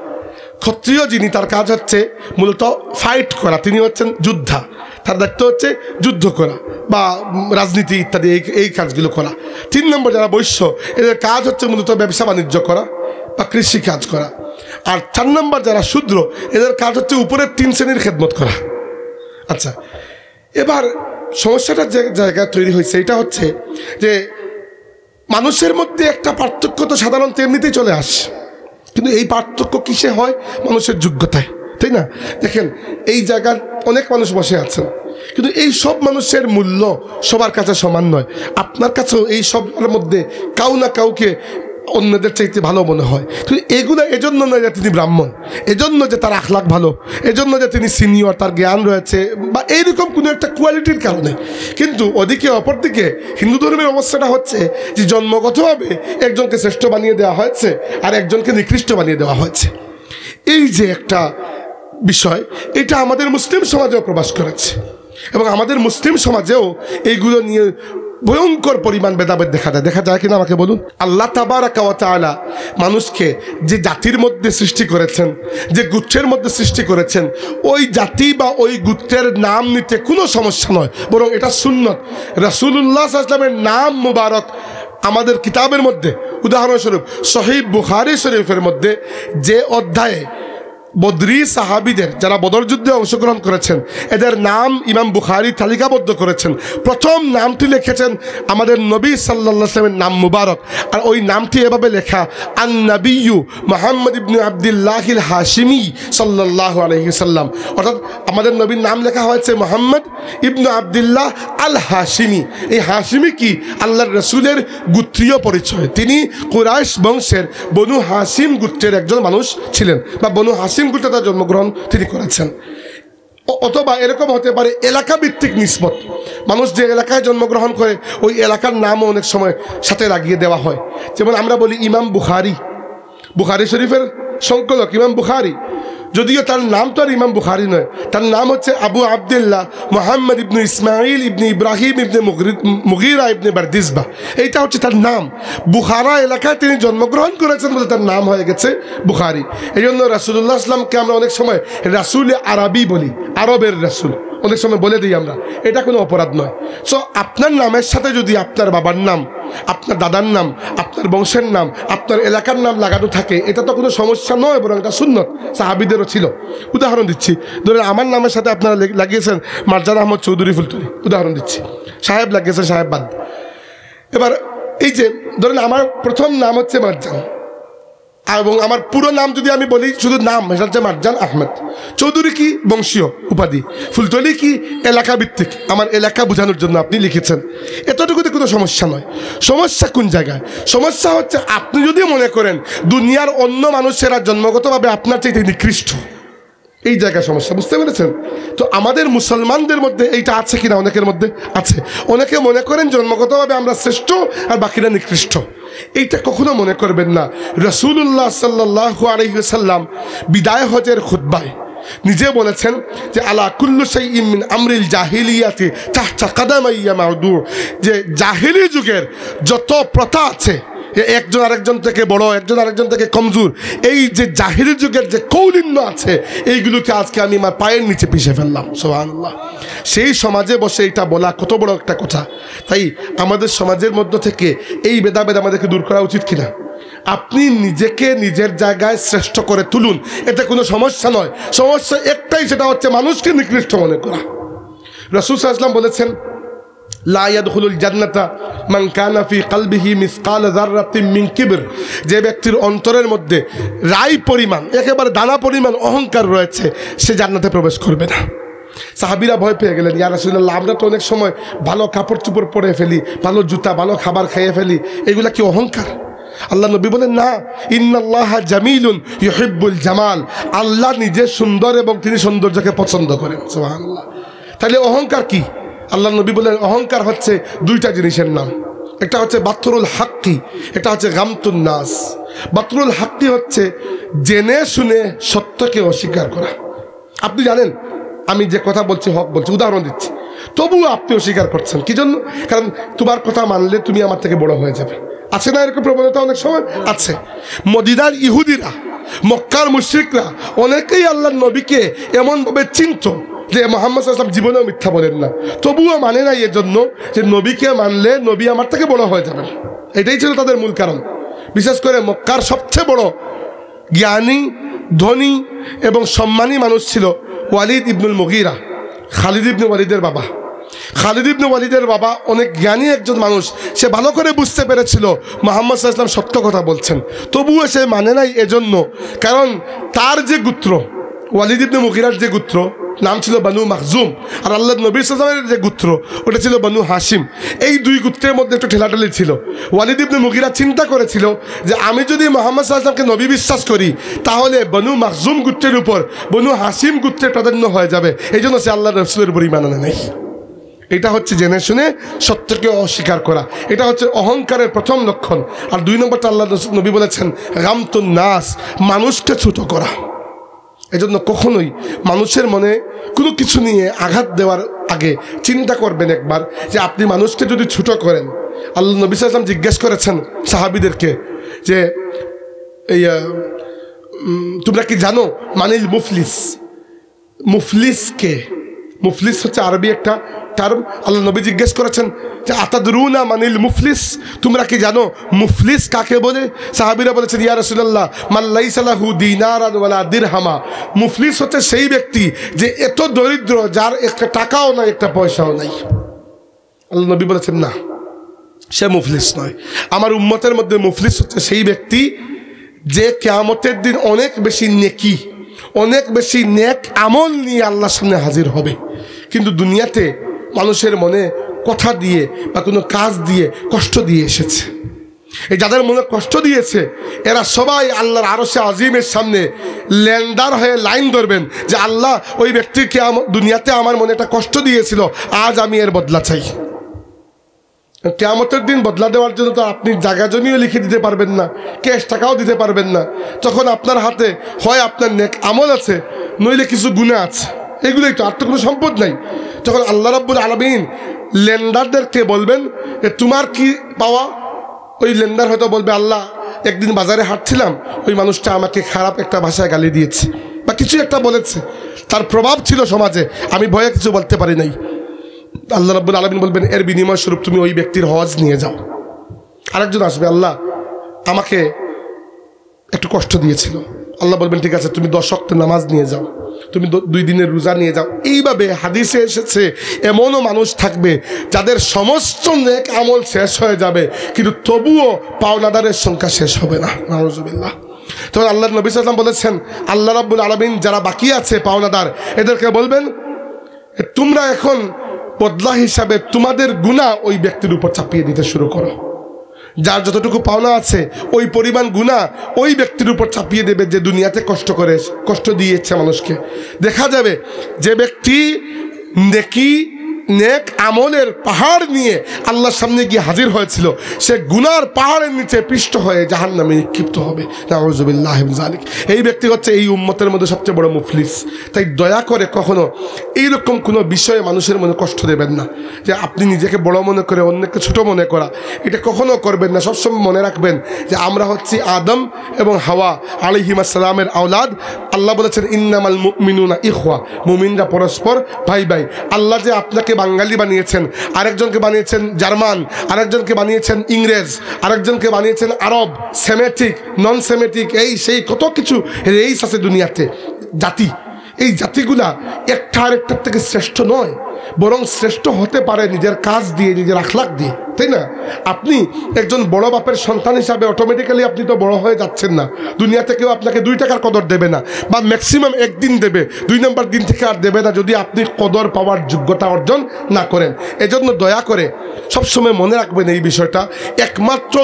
ক্ষত্রিয় যিনি, তার কাজ হচ্ছে মূলত ফাইট করা, তিনি হচ্ছেন যোদ্ধা, তার দায়িত্ব হচ্ছে যুদ্ধ করা বা রাজনীতি ইত্যাদি এই কাজগুলো করা। 3 নম্বর যারা বৈশ্য, এদের কাজ হচ্ছে মূলত ব্যবসা বাণিজ্য করা বা কৃষি কাজ করা। আর 4 নম্বর যারা শূদ্র, এদের কাজ হচ্ছে উপরের 3 শ্রেণীর খেদমত করা। আচ্ছা, এবার সমস্যাটা যে জায়গায় তৈরি হয়েছে এটা হচ্ছে যে মানুষের মধ্যে একটা পার্থক্য তো সাধারণত এমনিতেই চলে আসে, কিন্তু এই পার্থক্য কিসে হয়? মানুষের যোগ্যতায়, তাই না? দেখেন এই জায়গার অনেক মানুষ বসে আছেন, কিন্তু এই সব মানুষের মূল্য সবার কাছে সমান নয়। আপনার কাছেও এই সবের মধ্যে কাউ না কাউকে অন্যদের চাইতে ভালো মনে হয়, কিন্তু এগুলো এজন্য নয় যে তিনি ব্রাহ্মণ, এজন্য যে তার আখলাক ভালো, এজন্য যে তিনি সিনিয়র, তার জ্ঞান রয়েছে বা এইরকম কোনো একটা কোয়ালিটির কারণে। কিন্তু ওদিকে অপরদিকে হিন্দু ধর্মের অবস্থাটা হচ্ছে যে জন্মগতভাবে একজনকে শ্রেষ্ঠ বানিয়ে দেওয়া হয়েছে আর একজনকে নিকৃষ্ট বানিয়ে দেওয়া হয়েছে। এই যে একটা বিষয়, এটা আমাদের মুসলিম সমাজেও প্রবাস করেছে, এবং আমাদের মুসলিম সমাজেও এইগুলো নিয়ে ভয়ঙ্কর পরিমাণ ভেদাভেদ দেখা যায় কিনা আমাকে বলুন। আল্লাহ তাবারাকা ওয়া তাআলা মানুষকে যে জাতির মধ্যে সৃষ্টি করেছেন, যে গোত্রের মধ্যে সৃষ্টি করেছেন, ওই জাতি বা ওই গোত্রের নাম নিতে কোনো সমস্যা নয়, বরং এটা সুন্নত। রাসূলুল্লাহ সাল্লাল্লাহু আলাইহি ওয়াসাল্লামের নাম মুবারক আমাদের কিতাবের মধ্যে, উদাহরণস্বরূপ সহিহ বুখারী শরীফের মধ্যে যে অধ্যায়ে বদরি সাহাবিদের যারা বদর যুদ্ধে অংশগ্রহণ করেছেন এদের নাম ইমাম বুখারী তালিকাবদ্ধ করেছেন, প্রথম নামটি লিখেছেন আমাদের নবী সাল্লাল্লাহু আলাইহি ওয়াসাল্লামের নাম মুবারক। আর ওই নামটি এভাবে লেখা, আন নবিয়্যু মুহাম্মদ ইবনে আবদুল্লাহিল হাশিমি সাল্লাল্লাহু আলাইহি ওয়াসাল্লাম, অর্থাৎ আমাদের নবীর নাম লেখা হয়েছে মুহাম্মদ ইবনে আবদুল্লাহ আল হাশিমি। এই হাশিমি কি? আল্লাহর রাসূলের গোত্রীয় পরিচয়, তিনি কুরাইশ বংশের বনু হাশিম গোত্রের একজন মানুষ ছিলেন, বা বনু হাশিম গোত্রে তার জন্মগ্রহণ তিনি করেছেন। অথবা এরকম হতে পারে এলাকা ভিত্তিক নিসবত, মানুষ যে এলাকায় জন্মগ্রহণ করে ওই এলাকার নামও অনেক সময় সাথে লাগিয়ে দেওয়া হয়। যেমন আমরা বলি ইমাম বুখারী, বুখারী শরীফের সংকলক ইমাম বুখারী, যদিও তার নাম তো আর ইমাম বুখারী নয়, তার নাম হচ্ছে আবু আবদুল্লাহ মুহাম্মদ ইবনে ইসমাইল ইবনে ইব্রাহিম ইবনে মুগীরা ইবনে বারদিসবাহ, এইটা হচ্ছে তার নাম। বুখারা এলাকায় তিনি জন্মগ্রহণ করেছেন বলে তার নাম হয়ে গেছে বুখারী। এই জন্য রাসূলুল্লাহ সাল্লামকে আমরা অনেক সময় রাসূল আরবি বলি, আরবের রাসূল অনেক সময় বলে দিই আমরা, এটা কোনো অপরাধ নয়। সো আপনার নামের সাথে যদি আপনার বাবার নাম, আপনার দাদার নাম, আপনার বংশের নাম, আপনার এলাকার নাম লাগানো থাকে, এটা তো কোনো সমস্যা নয়, বরং এটা সুন্নত, সাহাবীদেরও ছিল। উদাহরণ দিচ্ছি, ধরেন আমার নামের সাথে আপনারা লাগিয়েছেন মারজান আহমদ চৌধুরী ফুলতলি, উদাহরণ দিচ্ছি, সাহেব লাগিয়েছেন সাহেবাদ। এবার এই যে ধরেন আমার প্রথম নাম হচ্ছে মারজান, এবং আমার পুরো নাম যদি আমি বলি, শুধু নাম, সেটা হচ্ছে মারজান আহমেদ। চৌধুরী কি বংশীয় উপাধি, ফুলতলি কি এলাকা ভিত্তিক, আমার এলাকা বোঝানোর জন্য আপনি লিখেছেন, এতটুকুতে কোনো সমস্যা নয়। সমস্যা কোন জায়গায়? সমস্যা হচ্ছে আপনি যদি মনে করেন দুনিয়ার অন্য মানুষেরা জন্মগতভাবে আপনার চাইতে নিকৃষ্ট, এই জায়গায় সমস্যা, বুঝতে পেরেছেন? তো আমাদের মুসলমানদের মধ্যে এইটা আছে কিনা? অনেকের মধ্যে আছে। অনেকে মনে করেন জন্মগতভাবে আমরা শ্রেষ্ঠ আর বাকিরা নিকৃষ্ট, এইটা কখনো মনে করবেন না। রাসূলুল্লাহ সাল্লাল্লাহু আলাইহি ওয়াসাল্লাম বিদায় হজের খুতবায় নিজে বলেছেন যে আলা কুল্লু শাইইন মিন আমরিল জাহিলিয়াতি তাহতা কাদামাইয়া মাউদু, যে জাহিলি যুগের যত প্রথা আছে, একজন আরেকজন থেকে বড়, একজন আরেকজন থেকে কমজোর, এই যে জাহিলি যুগের যে কৌলিন্য আছে, এইগুলোকে আজকে আমি আমার পায়ের নিচে পিষে ফেললাম। সুবহানাল্লাহ। সেই সমাজে বসে এটা বলা কত বড় একটা কথা। তাই আমাদের সমাজের মধ্য থেকে এই ভেদাভেদ আমাদেরকে দূর করা উচিত কিনা? আপনি নিজেকে নিজের জায়গায় শ্রেষ্ঠ করে তুলুন, এতে কোনো সমস্যা নয়। সমস্যা একটাই, সেটা হচ্ছে মানুষকে নিকৃষ্ট মনে করা। রাসূল সাল্লাল্লাহু আলাইহি ওয়াসাল্লাম বলেছেন, লা ইয়াদখুলুল জান্নাতা মান কানা ফি কলবিহি মিসকাল যাররাতিন মিন কিবর, যে ব্যক্তির অন্তরের মধ্যে রাই পরিমাণ, একেবারে দানা পরিমাণ অহংকার রয়েছে, সে জান্নাতে প্রবেশ করবে না। সাহাবীরা ভয় পেয়ে গেলেন, ইয়া রাসূলুল্লাহ, আমরা তো অনেক সময় ভালো কাপড় চোপড় পরে ফেলি, ভালো জুতা, ভালো খাবার খেয়ে ফেলি, এগুলা কি অহংকার? আল্লাহ নবী বলেন, না, ইন্নাল্লাহা জামিলুন ইউহিব্বুল জামাল, আল্লাহ নিজে সুন্দর এবং তিনি সৌন্দর্যকে পছন্দ করেন। সুবহানাল্লাহ। তাহলে অহংকার কি? আল্লাহ নবী বলেন অহংকার হচ্ছে দুইটা জিনিসের নাম, একটা হচ্ছে বাতরুল হাক্কি, একটা হচ্ছে গামতুন নাস। বাতরুল হাক্কি হচ্ছে জেনে শুনে সত্যকে অস্বীকার করা। আপনি জানেন আমি যে কথা বলছি হক বলছি, উদাহরণ দিচ্ছি, তবুও আপনি অস্বীকার করছেন, কি জন্য? কারণ তোমার কথা মানলে তুমি আমার থেকে বড় হয়ে যাবে। আছে না এরকম প্রবণতা? অনেক সময় আছে। মদিনার ইহুদিরা, মক্কার মুশরিকরা অনেকেই আল্লাহর নবীকে এমনভাবে চিনত যে মুহাম্মদ সাল্লাল্লাহু আলাইহি ওয়াসাল্লাম জীবনেও মিথ্যা বলেন না, তবুও মানে না, এর জন্য যে নবীকে মানলে নবী আমার থেকে বড় হয়ে যাবেন। এটাই ছিল তাদের মূল কারণ। বিশেষ করে মক্কার সবচেয়ে বড় জ্ঞানী, ধনী এবং সম্মানী মানুষ ছিল ওয়ালিদ ইবনুল মুগীরা, খালিদ ইবনে ওয়ালিদের বাবা। খালিদ ইবনে ওয়ালিদের বাবা অনেক জ্ঞানী একজন মানুষ, সে ভালো করে বুঝতে পেরেছিল মুহাম্মদ সাল্লাল্লাহু আলাইহি ওয়াসাল্লাম সত্য কথা বলছেন, তবুও সে মানে নাই। এজন্য কারণ তার যে গোত্র, ওয়ালিদ ইবনে মুগীরার যে গোত্র, নাম ছিল বানু মাখজুম, আর আল্লাহ নবী সাল্লাল্লাহু আলাইহি ওয়াসাল্লামের যে গোত্র, ওটা ছিল বানু হাশিম। এই দুই গোত্রের মধ্যে একটু ঠেলাঠেলি ছিল। ওয়ালিদ ইবনে মুগীরা চিন্তা করেছিল যে আমি যদি মুহাম্মদ সাল্লাল্লাহু আলাইহি ওয়াসাল্লামকে নবী বিশ্বাস করি, তাহলে বানু মাখজুম গোত্রের উপর বানু হাশিম গোত্রের প্রাধান্য হয়ে যাবে। এই জন্য সে আল্লাহর রাসূলের উপর ঈমান আনে নাই। এটা হচ্ছে জেনে শুনে সত্যকে অস্বীকার করা, এটা হচ্ছে অহংকারের প্রথম লক্ষণ। আর দুই নম্বরটা আল্লাহ নবী বলেছেন গামতুন নাস, মানুষকে ছোট করা। এজন্য কখনোই মানুষের মনে কোনো কিছু নিয়ে আঘাত দেওয়ার আগে চিন্তা করবেন একবার যে আপনি মানুষকে যদি ছোট করেন। আল্লাহ নবী সাল্লাল্লাহু আলাইহি ওয়াসাল্লাম জিজ্ঞেস করেছেন সাহাবীদেরকে যে এই তোমরা কি জানো মানিল মুফলিস? মুফলিস কে? মুফলিস হচ্ছে আরবি একটা টার্ম। আল্লাহ নবী জিজ্ঞেস করেছেন যে আতাদরুনা মানিল মুফলিস, তোমরা কি জানো মুফলিস কাকে বলে? সাহাবীরা বলেছেন ইয়া রাসূলুল্লাহ মান লাইসা লাহু দিনারান ওয়ালা দিরহামা। মুফলিস হচ্ছে সেই ব্যক্তি যে এত দরিদ্র, যার একটা টাকাও নাই, একটা পয়সাও নাই। আল্লাহ নবী বলেছেন না, সে মুফলিস নয়। আমার উম্মতের মধ্যে মুফলিস হচ্ছে সেই ব্যক্তি যে কিয়ামতের দিন অনেক বেশি নেকি, অনেক বেশি নেক আমল নিয়ে আল্লাহর সামনে হাজির হবে, কিন্তু দুনিয়াতে মানুষের মনে কথা দিয়ে বা কোনো কাজ দিয়ে কষ্ট দিয়ে এসেছে। এই যাদের মনে কষ্ট দিয়েছে এরা সবাই আল্লাহর আরশে আজিমের সামনে লেনদার হয়ে লাইন ধরবেন যে আল্লাহ, ওই ব্যক্তিকে দুনিয়াতে আমার মনে একটা কষ্ট দিয়েছিল, আজ আমি এর বদলা চাই। কিয়ামতের দিন বদলা দেওয়ার জন্য তো আপনি জায়গা জমিও লিখে দিতে পারবেন না, ক্যাশ টাকাও দিতে পারবেন না। তখন আপনার হাতে হয় আপনার নেক আমল আছে, নইলে কিছু গুনাহ আছে, এগুলোই তো, আর তো কোনো সম্পদ নাই। তখন আল্লাহ রাব্বুল আলামিন লেন্ডারদেরকে বলবেন যে তোমার কি পাওয়া? ওই লেন্ডার হয়তো বলবে, আল্লাহ একদিন বাজারে হাঁটছিলাম, ওই মানুষটা আমাকে খারাপ একটা ভাষায় গালি দিয়েছে বা কিছু একটা বলেছে, তার প্রভাব ছিল সমাজে, আমি ভয়ে কিছু বলতে পারি নাই। আল্লাহ রাব্বুল আলামিন বলবেন এর বিনিময় স্বরূপ তুমি ওই ব্যক্তির হজ নিয়ে যাও। আরেকজন আসবে, আল্লাহ আমাকে একটু কষ্ট দিয়েছিল, আল্লাহ বলবেন ঠিক আছে তুমি 10 ওয়াক্ত নামাজ নিয়ে যাও, তুমি 2 দিনের রোজা নিয়ে যাও। এইভাবে হাদিসে এসেছে এমনও মানুষ থাকবে যাদের সমস্ত নেক আমল শেষ হয়ে যাবে, কিন্তু তবুও পাওনাদারের সংখ্যা শেষ হবে না। নাউজুবিল্লাহ। তখন আল্লাহ নবী সাল্লাল্লাহু আলাইহি ওয়াসাল্লাম বলেছেন, আল্লাহ রাব্বুল আলামিন যারা বাকি আছে পাওনাদার, এদেরকে বলবেন তোমরা এখন বদলা হিসাবে তোমাদের গুনাহ ওই ব্যক্তির উপর চাপিয়ে দিতে শুরু করো। যার যতটুকু পাওনা আছে ওই পরিমাণ গুনাহ ওই ব্যক্তির উপর চাপিয়ে দেবে যে দুনিয়াতে কষ্ট দিয়েছে মানুষকে। দেখা যাবে যে ব্যক্তি নেক আমলের পাহাড় নিয়ে আল্লাহর সামনে গিয়ে হাজির হয়েছিল, সে গুনার পাহাড়ের নিচে পিষ্ট হয়ে জাহান্নামে নিক্ষিপ্ত হবে। নাউযুবিল্লাহ মিন যালিক। এই ব্যক্তি হচ্ছে এই উম্মতের মধ্যে সবচেয়ে বড় মুফলিস। তাই দয়া করে কখনো এইরকম কোনো বিষয়ে মানুষের মনে কষ্ট দেবেন না, যে আপনি নিজেকে বড় মনে করে অন্যকে ছোট মনে করা, এটা কখনো করবেন না। সবসময় মনে রাখবেন যে আমরা হচ্ছি আদম এবং হাওয়া আলাইহিস সালামের আওলাদ। আল্লাহ বলেছেন ইন্নামাল মুমিনুনা ইখওয়া, মুমিনরা পরস্পর ভাই ভাই। আল্লাহ যে আপনাকে বাঙালি বানিয়েছেন, আরেকজনকে বানিয়েছেন জার্মান, আরেকজনকে বানিয়েছেন ইংরেজ, আরেকজনকে বানিয়েছেন আরব, সেমেটিক, নন সেমেটিক, এই সেই কত কিছু রেইস আছে দুনিয়াতে, জাতি। এই জাতিগুলা একটা আরেকটার থেকে শ্রেষ্ঠ নয়, বরং শ্রেষ্ঠ হতে পারে নিজের কাজ দিয়ে, নিজের আখলাক দিয়ে, তাই না? আপনি একজন বড় বাপের সন্তান হিসাবে অটোমেটিক্যালি আপনি তো বড় হয়ে যাচ্ছেন না। দুনিয়াতে কেউ আপনাকে 2 টাকার কদর দেবে না, বা ম্যাক্সিমাম 1 দিন দেবে, 2 নম্বর দিন থেকে আর দেবে না যদি আপনি কদর পাওয়ার যোগ্যতা অর্জন না করেন। এজন্য দয়া করে সবসময় মনে রাখবেন এই বিষয়টা, একমাত্র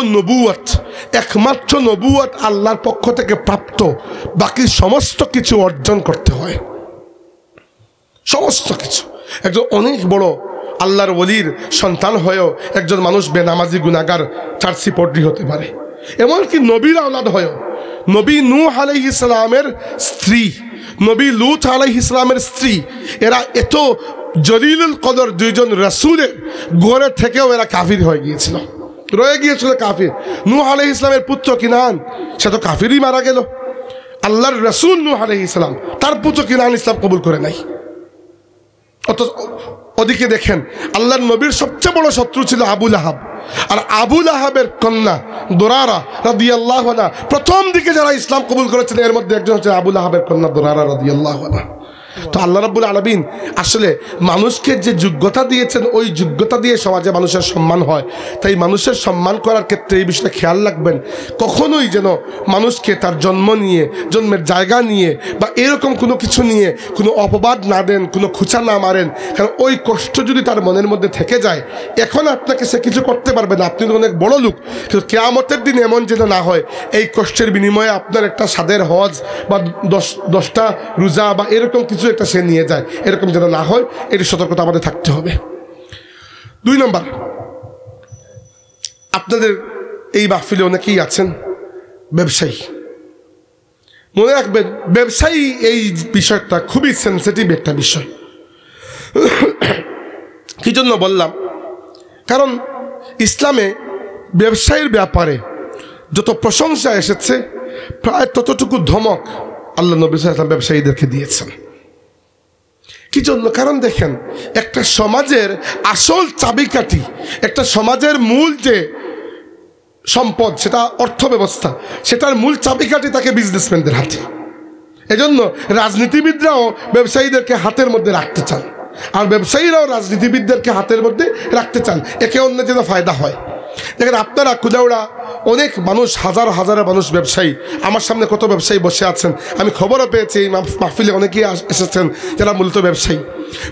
নবুয়ত আল্লাহর পক্ষ থেকে প্রাপ্ত, বাকি সমস্ত কিছু অর্জন করতে হয়, সমস্ত কিছু। একজন অনেক বড় আল্লাহর ওলির সন্তান হয়েও একজন মানুষ বেনামাজি গুনাহগার চার্সিপড্রি হতে পারে। এমনকি নবীর আওলাদ হয়েও, নবী নূহ আলাইহিস সালামের স্ত্রী, নবী লূত আলাইহিস সালামের স্ত্রী, এরা এত জলিলুল কদর 2 জন রাসূলের ঘরে থেকেও এরা কাফির হয়ে গিয়েছিল, রয়ে গিয়েছিল কাফির। নূহ আলাইহিস সালামের পুত্র কিনান, সে তো কাফিরই মারা গেল। আল্লাহর রাসূল নূহ আলাইহিস সালাম, তার পুত্র কিনান ইসলাম কবুল করে নাই। ওদিকে দেখেন আল্লাহর নবীর সবচেয়ে বড় শত্রু ছিল আবু লাহাব, আর আবু লাহাবের কন্যা দুরারা রাদিয়াল্লাহু আনহা, প্রথম দিকে যারা ইসলাম কবুল করেছেন এর মধ্যে একজন হচ্ছে আবু লাহাবের কন্যা দুরারা রাদিয়াল্লাহু আনহা। তো আল্লাহ রাব্বুল আলামিন আসলে মানুষকে যে যোগ্যতা দিয়েছেন, ওই যোগ্যতা দিয়ে সমাজে মানুষের সম্মান হয়। তাই মানুষের সম্মান করার ক্ষেত্রে এই বিষয়টা খেয়াল রাখবেন, কখনোই যেন মানুষকে তার জন্ম নিয়ে, জন্মের জায়গা নিয়ে বা এরকম কোনো কিছু নিয়ে কোনো অপবাদ না দেন, কোনো খুঁচা না মারেন। কারণ ওই কষ্ট যদি তার মনের মধ্যে থেকে যায়, এখন আপনাকে সে কিছু করতে পারবে না, আপনি অনেক বড় লোক, কিন্তু কিয়ামতের দিন এমন যেন না হয় এই কষ্টের বিনিময়ে আপনার একটা সাদের হজ বা 10টা রোজা বা এরকম কিছু একটা সে নিয়ে যায়, এরকম যেন না হয়, এর সতর্কতা আমাদের থাকতে হবে। 2 নম্বর, আপনাদের এই মাহফিলে অনেকেই আছেন ব্যবসায়ী। মনে রাখবেন ব্যবসায়ী এই বিষয়টা খুবই সেন্সিটিভ একটা বিষয়। কি জন্য বললাম? কারণ ইসলামে ব্যবসায়ীর ব্যাপারে যত প্রশংসা এসেছে, প্রায় ততটুকু ধমক আল্লাহ নবী সাল্লাল্লাহু আলাইহি ওয়াসাল্লাম ব্যবসায়ীদেরকে দিয়েছেন। কি জন্য? কারণ দেখেন, একটা সমাজের আসল চাবিকাঠি, একটা সমাজের মূল যে সম্পদ, সেটা অর্থ ব্যবস্থা, সেটার মূল চাবিকাঠি থাকে বিজনেসম্যানদের হাতে। এজন্য রাজনীতিবিদরাও ব্যবসায়ীদেরকে হাতের মধ্যে রাখতে চান, আর ব্যবসায়ীরাও রাজনীতিবিদদেরকে হাতের মধ্যে রাখতে চান, একে অন্যের যেন ফায়দা হয়। দেখেন আপনারা কুদাউড়া অনেক মানুষ, হাজার হাজার মানুষ ব্যবসায়ী, আমার সামনে কত ব্যবসায়ী বসে আছেন, আমি খবরও পেয়েছি এই মাহফিলে অনেকেই এসেছেন যারা মূলত ব্যবসায়ী।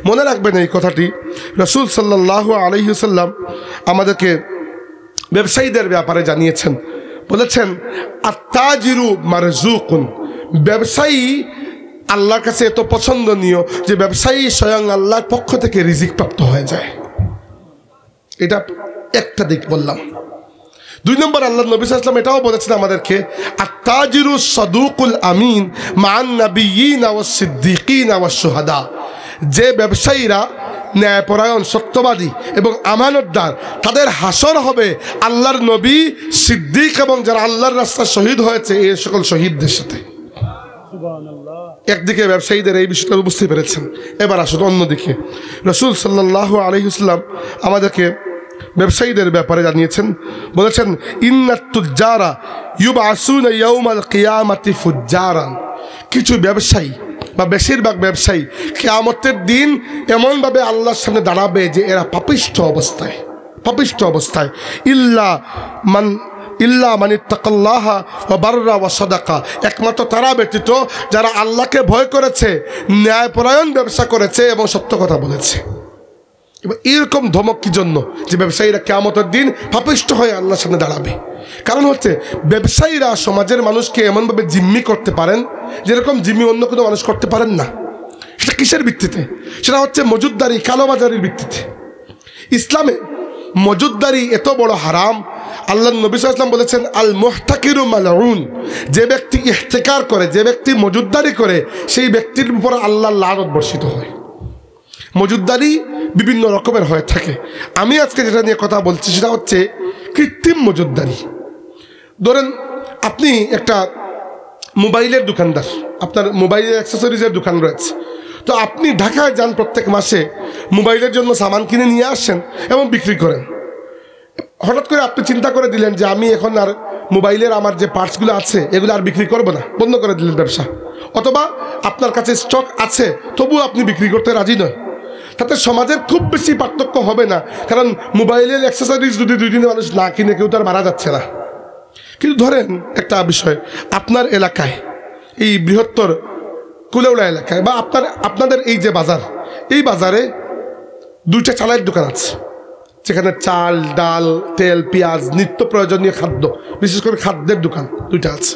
মনে রাখবেন এই কথাটি, রাসূল সাল্লাল্লাহু আলাইহি ওয়াসাল্লাম আমাদেরকে ব্যবসায়ীদের ব্যাপারে জানিয়েছেন, বলেছেন আত্তাজিরু মারজুকুন, ব্যবসায়ী আল্লাহর কাছে এত পছন্দনীয় যে ব্যবসায়ী স্বয়ং আল্লাহর পক্ষ থেকে রিজিক প্রাপ্ত হয়ে যায়। এটা একটা দিক বললাম। 2 নম্বর আল্লাহ নবী সাল্লাল্লাহু আলাইহি ওয়াসাল্লাম এটাও বলেছেন আমাদেরকে, আত-তাজিরু সাদুকুল আমিন মান নাবিয়িনা ওয়াস সিদ্দিকিনা ওয়াস শুহাদা। যে ব্যবসায়ীরা ন্যায়পরায়ণ, সত্যবাদী এবং আমানতদার, তাদের হাসর হবে আল্লাহর নবী, সিদ্দিক এবং যারা আল্লাহর রাস্তায় শহীদ হয়েছে এই সকল শহীদদের সাথে। একদিকে ব্যবসায়ীদের এই বিষয়টা বুঝতে পেরেছেন। এবার আসুন অন্যদিকে, রাসূল সাল্লাল্লাহু আলাইহি ওয়াসাল্লাম আমাদেরকে ব্যবসায়ীদের ব্যাপারে জানিয়েছেন, বলেছেন ইন্নাত তুজ্জারা ইউবআসুনা ইয়াউমাল কিয়ামাতি ফুজ্জারান। কিছু ব্যবসায়ী বা বেশিরভাগ ব্যবসায়ী কিয়ামতের দিন এমনভাবে আল্লাহর সামনে দাঁড়াবে যে এরা পাপিষ্ঠ অবস্থায়। ইল্লা মান ইত্তাকাল্লাহা ওয়া বাররা ওয়া সাদাকা। একমাত্র তারা ব্যতীত যারা আল্লাহকে ভয় করেছে, ন্যায়পরায়ণ ব্যবসা করেছে এবং সত্য কথা বলেছে। এবার এরকম ধমক কি জন্য যে ব্যবসায়ীরা কিয়ামতের দিন পাপিষ্ঠ হয়ে আল্লাহর সামনে দাঁড়াবে? কারণ হচ্ছে ব্যবসায়ীরা সমাজের মানুষকে এমনভাবে জিম্মি করতে পারেন যেরকম জিম্মি অন্য কোনো মানুষ করতে পারেন না। সেটা কিসের ভিত্তিতে? সেটা হচ্ছে মজুদদারি, কালোবাজারির ভিত্তিতে। ইসলামে মজুদদারি এত বড় হারাম, আল্লাহ নবী সাল্লাল্লাহু আলাইহি ওয়াসাল্লাম বলেছেন আল মুহতাকিরু মালউন। যে ব্যক্তি ইহতিকার করে, যে ব্যক্তি মজুদদারি করে, সেই ব্যক্তির উপর আল্লাহর লানত বর্ষিত হয়। মজুদদারি বিভিন্ন রকমের হয়ে থাকে। আমি আজকে যেটা নিয়ে কথা বলছি সেটা হচ্ছে কৃত্রিম মজুদদারি। ধরেন আপনি একটা মোবাইলের দোকানদার, আপনার মোবাইলের অ্যাক্সেসরিজের দোকান রয়েছে, তো আপনি ঢাকায় যান প্রত্যেক মাসে, মোবাইলের জন্য সামান কিনে নিয়ে আসেন এবং বিক্রি করেন। হঠাৎ করে আপনি চিন্তা করে দিলেন যে আমি এখন আর মোবাইলের আমার যে পার্টসগুলো আছে এগুলো আর বিক্রি করবো না, বন্ধ করে দিলেন ব্যবসা। অথবা আপনার কাছে স্টক আছে তবুও আপনি বিক্রি করতে রাজি নয়। তাতে সমাজের খুব বেশি পার্থক্য হবে না, কারণ মোবাইলের অ্যাক্সেসরিজ যদি 2 দিনে মানুষ না কিনে কেউ তো আর মারা যাচ্ছে না। কিন্তু ধরেন একটা বিষয়, আপনার এলাকায়, এই বৃহত্তর কুলেউলা এলাকায় বা আপনাদের এই যে বাজার, এই বাজারে 2টা চালের দোকান আছে, যেখানে চাল, ডাল, তেল, পেঁয়াজ, নিত্য প্রয়োজনীয় খাদ্য, বিশেষ করে খাদ্যের দোকান 2টা আছে।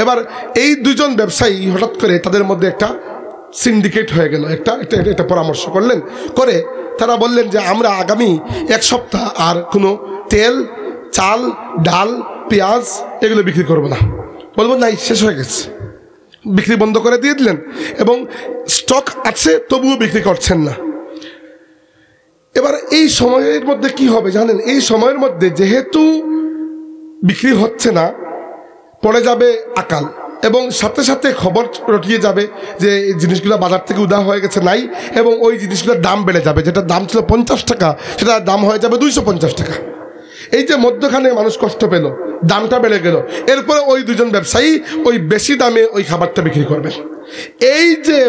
এবার এই 2 জন ব্যবসায়ী হঠাৎ করে তাদের মধ্যে একটা সিন্ডিকেট হয়ে গেল, একটা পরামর্শ করলেন, করে তারা বললেন যে আমরা আগামী 1 সপ্তাহ আর কোনো তেল, চাল, ডাল, পেঁয়াজ এগুলো বিক্রি করবো না। বলবো নাই, শেষ হয়ে গেছে, বিক্রি বন্ধ করে দিয়ে দিলেন এবং স্টক আছে তবুও বিক্রি করছেন না। এবার এই সময়ের মধ্যে কি হবে জানেন? এই সময়ের মধ্যে যেহেতু বিক্রি হচ্ছে না, পড়ে যাবে আকাল এবং সাথে সাথে খবর রটিয়ে যাবে যে এই জিনিসগুলো বাজার থেকে উধাও হয়ে গেছে, নাই, এবং ওই জিনিসগুলোর দাম বেড়ে যাবে। যেটা দাম ছিল 50 টাকা সেটা দাম হয়ে যাবে 250 টাকা। এই যে মধ্যখানে মানুষ কষ্ট পেল, দামটা বেড়ে গেল, এরপরে ওই 2 জন ব্যবসায়ী ওই বেশি দামে ওই খাবারটা বিক্রি করবে। এই যে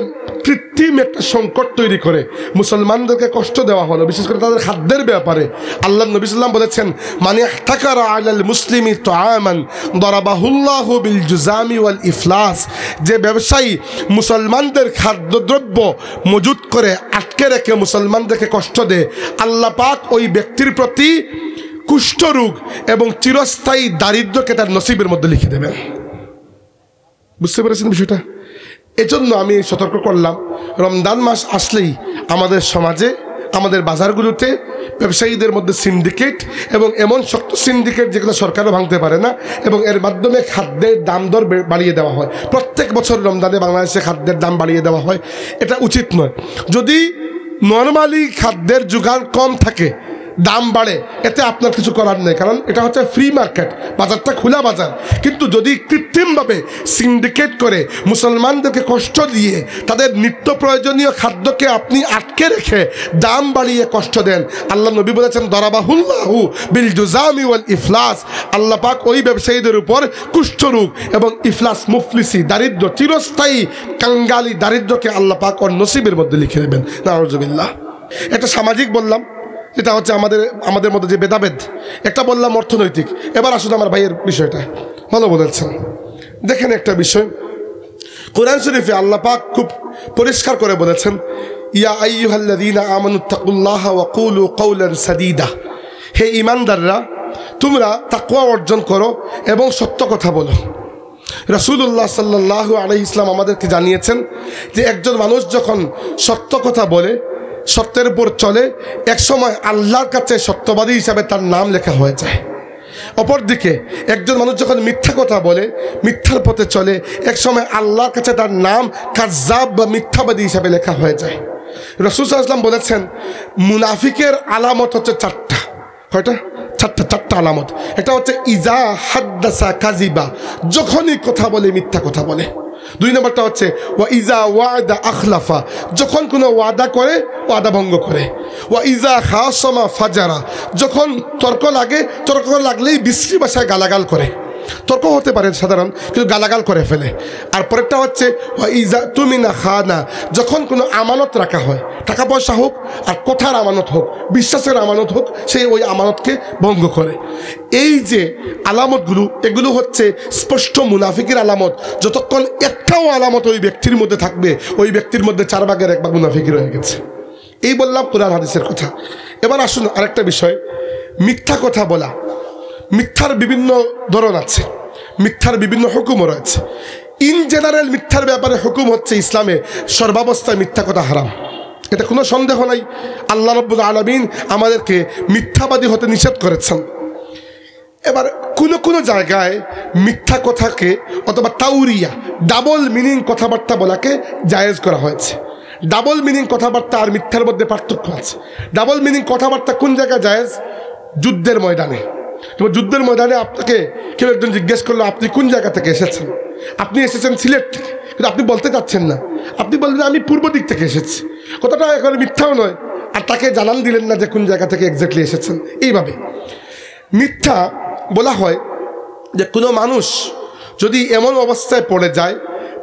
কৃত্রিম একটা সংকট তৈরি করে মুসলমানদেরকে কষ্ট দেওয়া হলো, বিশেষ করে তাদের খাদ্যের ব্যাপারে। আল্লাহ নবী সাল্লাল্লাহু আলাইহি ওয়াসাল্লাম বলেছেন মান ইহতাকারা আলাল মুসলিমি তুআমান দারাবাহুল্লাহু বিল জুজামি ওয়াল ইফলাস। যে ব্যবসায়ী মুসলমানদের খাদ্যদ্রব্য মজুত করে আটকে রেখে মুসলমানদেরকে কষ্ট দেয়, আল্লাহ পাক ওই ব্যক্তির প্রতি কুষ্ঠরোগ এবং চিরস্থায়ী দারিদ্র্যকে তার নসিবের মধ্যে লিখে দেবেন। বুঝতে পেরেছেন বিষয়টা? এজন্য আমি সতর্ক করলাম, রমজান মাস আসলেই আমাদের সমাজে, আমাদের বাজারগুলোতে ব্যবসায়ীদের মধ্যে সিন্ডিকেট, এবং এমন শক্ত সিন্ডিকেট যেগুলো সরকারও ভাঙতে পারে না, এবং এর মাধ্যমে খাদ্যের দাম দর বাড়িয়ে দেওয়া হয়। প্রত্যেক বছর রমজানে বাংলাদেশে খাদ্যের দাম বাড়িয়ে দেওয়া হয়, এটা উচিত নয়। যদি নর্মালি খাদ্যের যোগান কম থাকে, দাম বাড়ে, এতে আপনার কিছু করার নেই, কারণ এটা হচ্ছে ফ্রি মার্কেট, বাজারটা খোলা বাজার। কিন্তু যদি কৃত্রিমভাবে সিন্ডিকেট করে মুসলমানদেরকে কষ্ট দিয়ে তাদের নিত্য প্রয়োজনীয় খাদ্যকে আপনি আটকে রেখে দাম বাড়িয়ে কষ্ট দেন, আল্লাহ নবী বলেছেন দরাবাহুল্লাহু বিল জুজামি ওয়াল ইফলাস। আল্লাহ পাক ওই ব্যবসায়ীদের উপর কুষ্ঠরোগ এবং ইফলাস, মুফলিসি, দারিদ্র, চিরস্থায়ী কাঙ্গালি দারিদ্রকে আল্লাহ পাক ওর নসিবের মধ্যে লিখে দেবেন। নাউজুবিল্লাহ। এটা সামাজিক বললাম, এটা হচ্ছে আমাদের মধ্যে যে ভেদাভেদ। একটা বললাম অর্থনৈতিক। এবার আসুন আমার ভাইয়ের বিষয়টা, ভালো বলেছেন। দেখেন একটা বিষয়, কোরআন শরীফে আল্লাহ পাক খুব পরিষ্কার করে বলেছেন ইয়া আইয়ুহাল্লাযীনা আমানুত্তাকুল্লাহা ওয়া কুলু কাওলান সাদীদা। হে ঈমানদাররা, তোমরা তাকওয়া অর্জন করো এবং সত্য কথা বলো। রাসূলুল্লাহ সাল্লাল্লাহু আলাইহি ওয়াসাল্লাম আমাদেরকে জানিয়েছেন যে একজন মানুষ যখন সত্য কথা বলে সত্যের উপর চলে, একসময় আল্লাহর কাছে সত্যবাদী হিসাবে তার নাম লেখা হয়ে যায়। অপরদিকে একজন মানুষ যখন মিথ্যা কথা বলে, মিথ্যার পথে চলে, একসময় আল্লাহর কাছে তার নাম কাযযাব বা মিথ্যাবাদী হিসাবে লেখা হয়ে যায়। রাসূল সাল্লাল্লাহু আলাইহি ওয়াসাল্লাম বলেছেন, মুনাফিকের আলামত হচ্ছে চারটা। কয়টা? চারটা আলামত। এটা হচ্ছে ইজা হাদ্দাসা কাযিবা, যখনই কথা বলে মিথ্যা কথা বলে। 2 নম্বরটা হচ্ছে ওয়া ইজা ওয়াদা আখলাফা, যখন কোনো ওয়াদা করে ওয়াদা ভঙ্গ করে। ওয়া ইজা খাসামা ফাজারা, যখন তর্ক লাগলেই বিশ্রী ভাষায় গালাগাল করে। তর্ক হতে পারে সাধারণ, কিন্তু গালাগাল করে ফেলে। আর পরেরটা হচ্ছে ওয়া ইজা তুমিনা খানা, যখন কোনো আমানত রাখা হয়, টাকা পয়সা হোক আর কথার আমানত হোক, বিশ্বাসের আমানত হোক, সে ওই আমানতকে ভঙ্গ করে। এই যে আলামতগুলো, এগুলো হচ্ছে স্পষ্ট মুনাফিকের আলামত। যতক্ষণ একটাও আলামত ওই ব্যক্তির মধ্যে থাকবে, ওই ব্যক্তির মধ্যে 4 ভাগের 1 ভাগ মুনাফিকি রয়ে গেছে। এই বললাম কোরআন হাদিসের কথা। এবার আসুন আরেকটা বিষয়, মিথ্যা কথা বলা। মিথ্যার বিভিন্ন ধরন আছে, মিথ্যার বিভিন্ন হুকুমও রয়েছে। ইন জেনারেল মিথ্যার ব্যাপারে হুকুম হচ্ছে ইসলামে সর্বাবস্থায় মিথ্যা কথা হারাম, এটা কোনো সন্দেহ নাই। আল্লাহ রাব্বুল আলামিন আমাদেরকে মিথ্যাবাদী হতে নিষেধ করেছেন। এবার কোনো জায়গায় মিথ্যা কথাকে অথবা তাউরিয়া, ডাবল মিনিং কথাবার্তা বলাকে জায়েজ করা হয়েছে। ডাবল মিনিং কথাবার্তা আর মিথ্যার মধ্যে পার্থক্য আছে। ডাবল মিনিং কথাবার্তা কোন জায়গায় জায়েজ? যুদ্ধের ময়দানে। তোমার যুদ্ধের ময়দানে আপনাকে কেউ একজন জিজ্ঞেস করলো, আপনি কোন জায়গা থেকে এসেছেন? আপনি এসেছেন সিলেট থেকে, কিন্তু আপনি বলতে চাচ্ছেন না, আপনি বললেন আমি পূর্ব দিক থেকে এসেছি। কথাটা এখন মিথ্যাও নয়, আর তাকে জানান দিলেন না যে কোন জায়গা থেকে এক্স্যাক্টলি এসেছেন। এইভাবে মিথ্যা বলা হয় যে কোনো মানুষ যদি এমন অবস্থায় পড়ে যায়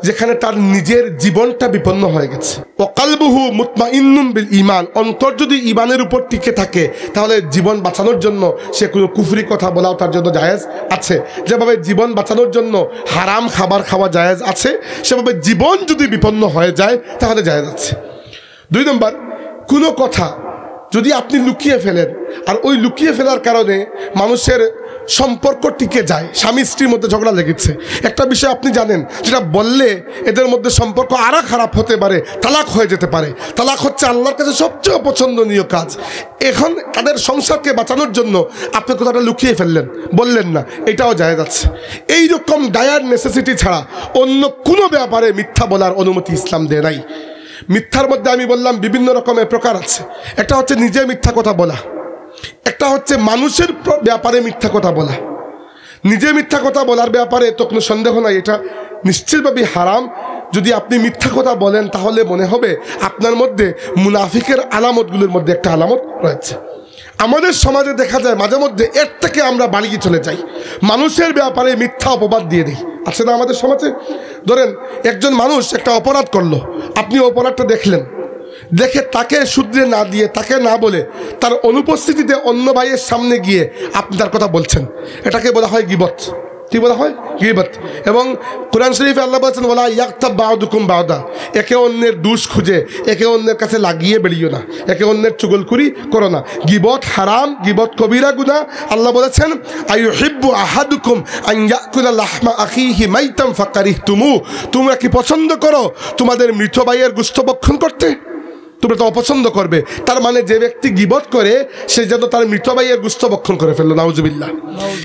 যেখানে তার নিজের জীবনটা বিপন্ন হয়ে গেছে, ওয়াকালবুহু মুতমাইন্নুন বিল ঈমান, অন্তর যদি ঈমানের উপর টিকে থাকে, তাহলে জীবন বাঁচানোর জন্য সে কোনো কুফরি কথা বলাও তার জন্য জায়েজ আছে। যেভাবে জীবন বাঁচানোর জন্য হারাম খাবার খাওয়া জায়েজ আছে, সেভাবে জীবন যদি বিপন্ন হয়ে যায় তাহলে জায়েজ আছে। 2 নম্বর, কোনো কথা যদি আপনি লুকিয়ে ফেলেন, আর ওই লুকিয়ে ফেলার কারণে মানুষের সম্পর্ক টিকে যায়, স্বামী স্ত্রীর মধ্যে ঝগড়া লেগেছে, একটা বিষয় আপনি জানেন যেটা বললে এদের মধ্যে সম্পর্ক আরও খারাপ হতে পারে, তালাক হয়ে যেতে পারে। তালাক হচ্ছে আল্লাহর কাছে সবচেয়ে অপছন্দনীয় কাজ। এখন তাদের সংসারকে বাঁচানোর জন্য আপনি কথাটা লুকিয়ে ফেললেন, বললেন না, এটাও জায়েজ আছে। এইরকম ডায়ার নেসেসিটি ছাড়া অন্য কোনো ব্যাপারে মিথ্যা বলার অনুমতি ইসলাম দেয় নাই। মিথ্যার মধ্যে আমি বললাম বিভিন্ন রকমের প্রকার আছে। একটা হচ্ছে নিজে মিথ্যা কথা বলা, একটা হচ্ছে মানুষের ব্যাপারে মিথ্যা কথা বলা। নিজে মিথ্যা কথা বলার ব্যাপারে তো কোনো সন্দেহ নাই, এটা নিশ্চিতভাবে হারাম। যদি আপনি মিথ্যা কথা বলেন তাহলে মনে হবে আপনার মধ্যে মুনাফিকের আলামতগুলোর মধ্যে একটা আলামত রয়েছে। আমাদের সমাজে দেখা যায় মাঝে মধ্যে এর থেকে আমরা বাড়িয়ে চলে যাই, মানুষের ব্যাপারে মিথ্যা অপবাদ দিয়ে দিই। আছে না আমাদের সমাজে? ধরেন একজন মানুষ একটা অপরাধ করলো, আপনি অপরাধটা দেখলেন, দেখে তাকে শুধরে না দিয়ে, তাকে না বলে, তার অনুপস্থিতিতে অন্য ভাইয়ের সামনে গিয়ে আপনি তার কথা বলছেন, এটাকে বলা হয় গীবত। কি বলা হয়? গীবত। এবং কোরআন শরীফে আল্লাহ বলেছেন, ওয়ালা ইয়াগতাব বা'দুকুম বা'দা, একে অন্যের দোষ খুঁজে একে অন্যের কাছে লাগিয়ে বেরিও না, একে অন্যের চুগলখুরি করো না। গীবত হারাম, গীবত কবিরা গুনাহ। আল্লাহ বলেছেন, আইয়ুহিব্বু আহাদুকুম আন ইয়াকুলা লাহমা আখিহি মাইতাম ফাকারিহতুমু, তোমরা কি পছন্দ করো তোমাদের মৃত ভাইয়ের গোশত ভক্ষণ করতে? তোমরা তো অপছন্দ করবে। তার মানে যে ব্যক্তি গীবত করে সে যেন তার মৃত ভাইয়ের গোশত ভক্ষণ করে ফেললো, নাউজুবিল্লাহ।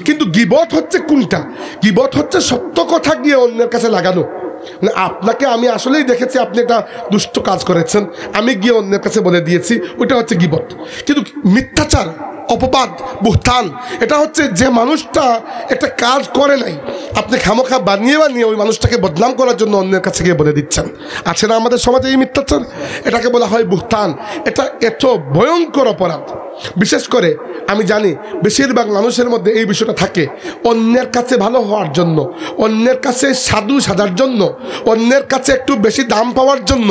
কিন্তু গীবত হচ্ছে কোনটা? গীবত হচ্ছে সত্য কথা গিয়ে অন্যের কাছে লাগানো। মানে আপনাকে আমি আসলেই দেখেছি আপনি একটা দুষ্ট কাজ করেছেন, আমি গিয়ে অন্যের কাছে বলে দিয়েছি, ওইটা হচ্ছে গীবত। কিন্তু মিথ্যাচার, অপবাদ, বুহতান, এটা হচ্ছে যে মানুষটা একটা কাজ করে নাই, আপনি খামোখা বানিয়ে ওই মানুষটাকে বদনাম করার জন্য অন্যের কাছে গিয়ে বলে দিচ্ছেন। আছে না আমাদের সমাজে এই মিথ্যাচার? এটাকে বলা হয় বুহতান। এটা এত ভয়ঙ্কর অপরাধ। বিশেষ করে আমি জানি বেশিরভাগ মানুষের মধ্যে এই বিষয়টা থাকে, অন্যের কাছে ভালো হওয়ার জন্য, অন্যের কাছে সাধু সাজার জন্য, অন্যের কাছে একটু বেশি দাম পাওয়ার জন্য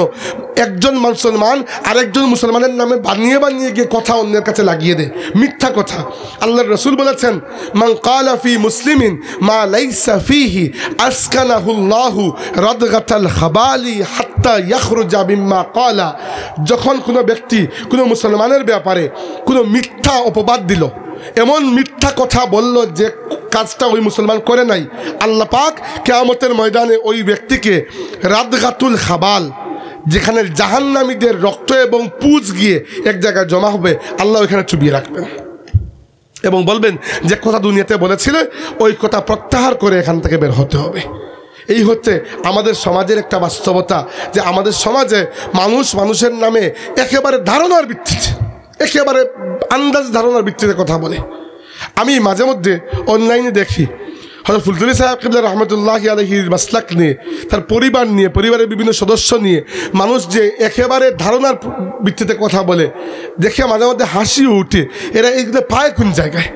একজন মুসলমান আরেকজন মুসলমানের নামে বানিয়ে গিয়ে কথা অন্যের কাছে লাগিয়ে দেয়, মিথ্যা কথা। আল্লাহর রাসূল বলেছেন, মান ক্বালা ফি মুসলিমিন মা লাইসা ফিহি আসকানাহুল্লাহু রাদগাতাল খাবালি হাত্তা ইয়াখরুজা বিম্মা ক্বালা। যখন কোনো ব্যক্তি কোনো মুসলমানের ব্যাপারে কোনো মিথ্যা অপবাদ দিল, এমন মিথ্যা কথা বলল যে কাজটা ওই মুসলমান করে নাই, আল্লাহ পাক কিয়ামতের ময়দানে ওই ব্যক্তিকে রাদগাতুল খাবাল, যেখানে জাহান্নামীদের রক্ত এবং পুঁজ গিয়ে এক জায়গায় জমা হবে, আল্লাহ ওইখানে চুবিয়ে রাখবেন এবং বলবেন যে কথা দুনিয়াতে বলেছিলে ওই কথা প্রত্যাহার করে এখান থেকে বের হতে হবে। এই হচ্ছে আমাদের সমাজের একটা বাস্তবতা, যে আমাদের সমাজে মানুষের নামে একেবারে ধারণার ভিত্তিতে, একেবারে আন্দাজ ধারণার ভিত্তিতে কথা বলে। আমি মাঝে মধ্যে অনলাইনে দেখি হযরত ফুলতুলি সাহেব কিবলা রহমতুল্লাহি আলাইহির মাসলাক নিয়ে, তার পরিবার নিয়ে, পরিবারের বিভিন্ন সদস্য নিয়ে মানুষ যে একেবারে ধারণার ভিত্তিতে কথা বলে, দেখে মাঝে মধ্যে হাসিও উঠে। এরা এইগুলো পায় কোন জায়গায়?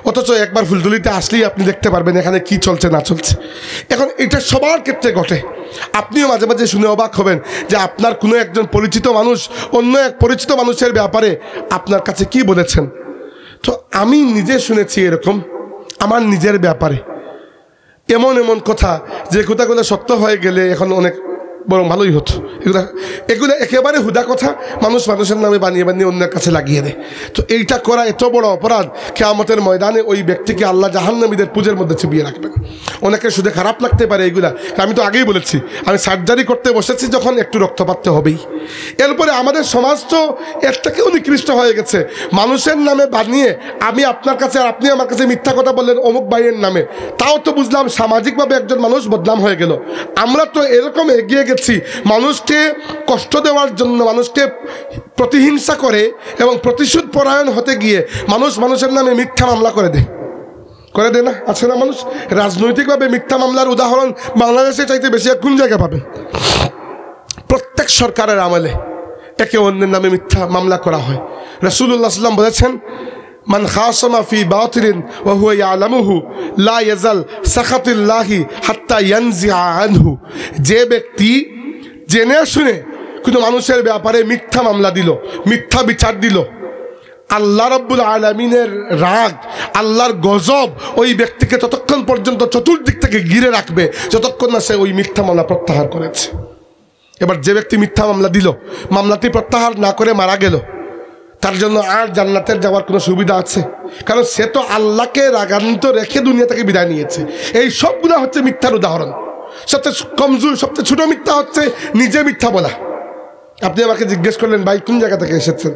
অথচ একবার ফুলতুলিতে আসলেই আপনি দেখতে পারবেন এখানে কি চলছে না চলছে। এখন এটা সবার ক্ষেত্রে ঘটে। আপনিও মাঝে মাঝে শুনে অবাক হবেন যে আপনার কোনো একজন পরিচিত মানুষ অন্য এক পরিচিত মানুষের ব্যাপারে আপনার কাছে কি বলেছেন। তো আমি নিজে শুনেছি এরকম আমার নিজের ব্যাপারে এমন কথা, যে কথাগুলো সত্য হয়ে গেলে এখন অনেক বরং ভালোই হতো। এগুলো একেবারে হুদা কথা মানুষের নামে বানিয়ে অন্যের কাছে লাগিয়ে দেয়। তো এইটা করা এত বড় অপরাধ, কিয়ামতের ময়দানে ওই ব্যক্তিকে আল্লাহ জাহান্নামীদের পুজোর মধ্যে চুবিয়ে রাখবেন। অনেকের শুধু খারাপ লাগতে পারে এইগুলা, আমি তো আগেই বলেছি আমি সার্জারি করতে বসেছি যখন একটু রক্তপাত হবেই। এরপরে আমাদের সমাজ তো এর থেকেও নিকৃষ্ট হয়ে গেছে। মানুষের নামে বানিয়ে আমি আপনার কাছে আর আপনি আমার কাছে মিথ্যা কথা বললেন অমুক ভাইয়ের নামে, তাও তো বুঝলাম সামাজিকভাবে একজন মানুষ বদনাম হয়ে গেল। আমরা তো এরকম এগিয়ে গেছি মানুষকে কষ্ট দেওয়ার জন্য, মানুষকে প্রতিহিংসা করে এবং প্রতিশোধ পরায়ণ হতে গিয়ে মানুষের নামে মিথ্যা মামলা করে দেয় না? আছে না মানুষ? রাজনৈতিকভাবে মিথ্যা মামলার উদাহরণ বাংলাদেশে চাইতে বেশি কোন জায়গায় পাবেন? প্রত্যেক সরকারের আমলে একে অন্যের নামে মিথ্যা মামলা করা হয়। রাসূলুল্লাহ সাল্লাল্লাহু আলাইহি ওয়াসাল্লাম বলেছেন, মান খাসামা ফি বাতিলিন ওয়া হুয়া ইয়ালামুহু লা ইয়াজাল সাখাতুল্লাহি হাত্তা ইয়ানজিআ আনহু। যে ব্যক্তি জেনে শুনে কোনো মানুষের ব্যাপারে মিথ্যা মামলা দিল, মিথ্যা বিচার দিল, আল্লাহ রাব্বুল আলামিনের রাগ, আল্লাহর গজব ওই ব্যক্তিকে ততক্ষণ পর্যন্ত চতুর্দিক থেকে ঘিরে রাখবে যতক্ষণ না সে ওই মিথ্যা মামলা প্রত্যাহার করেছে। এবার যে ব্যক্তি মিথ্যা মামলা দিল, মামলাটি প্রত্যাহার না করে মারা গেল, তার জন্য আর জান্নাতের যাওয়ার কোনো সুবিধা আছে? কারণ সে তো আল্লাহকে রাগান্বিত রেখে দুনিয়া থেকে বিদায় নিয়েছে। এই সবগুলো হচ্ছে মিথ্যার উদাহরণ। সবচেয়ে কমজোর, সবচেয়ে ছোট মিথ্যা হচ্ছে নিজে মিথ্যা বলা। আপনি আমাকে জিজ্ঞেস করলেন, ভাই কোন জায়গা থেকে এসেছেন?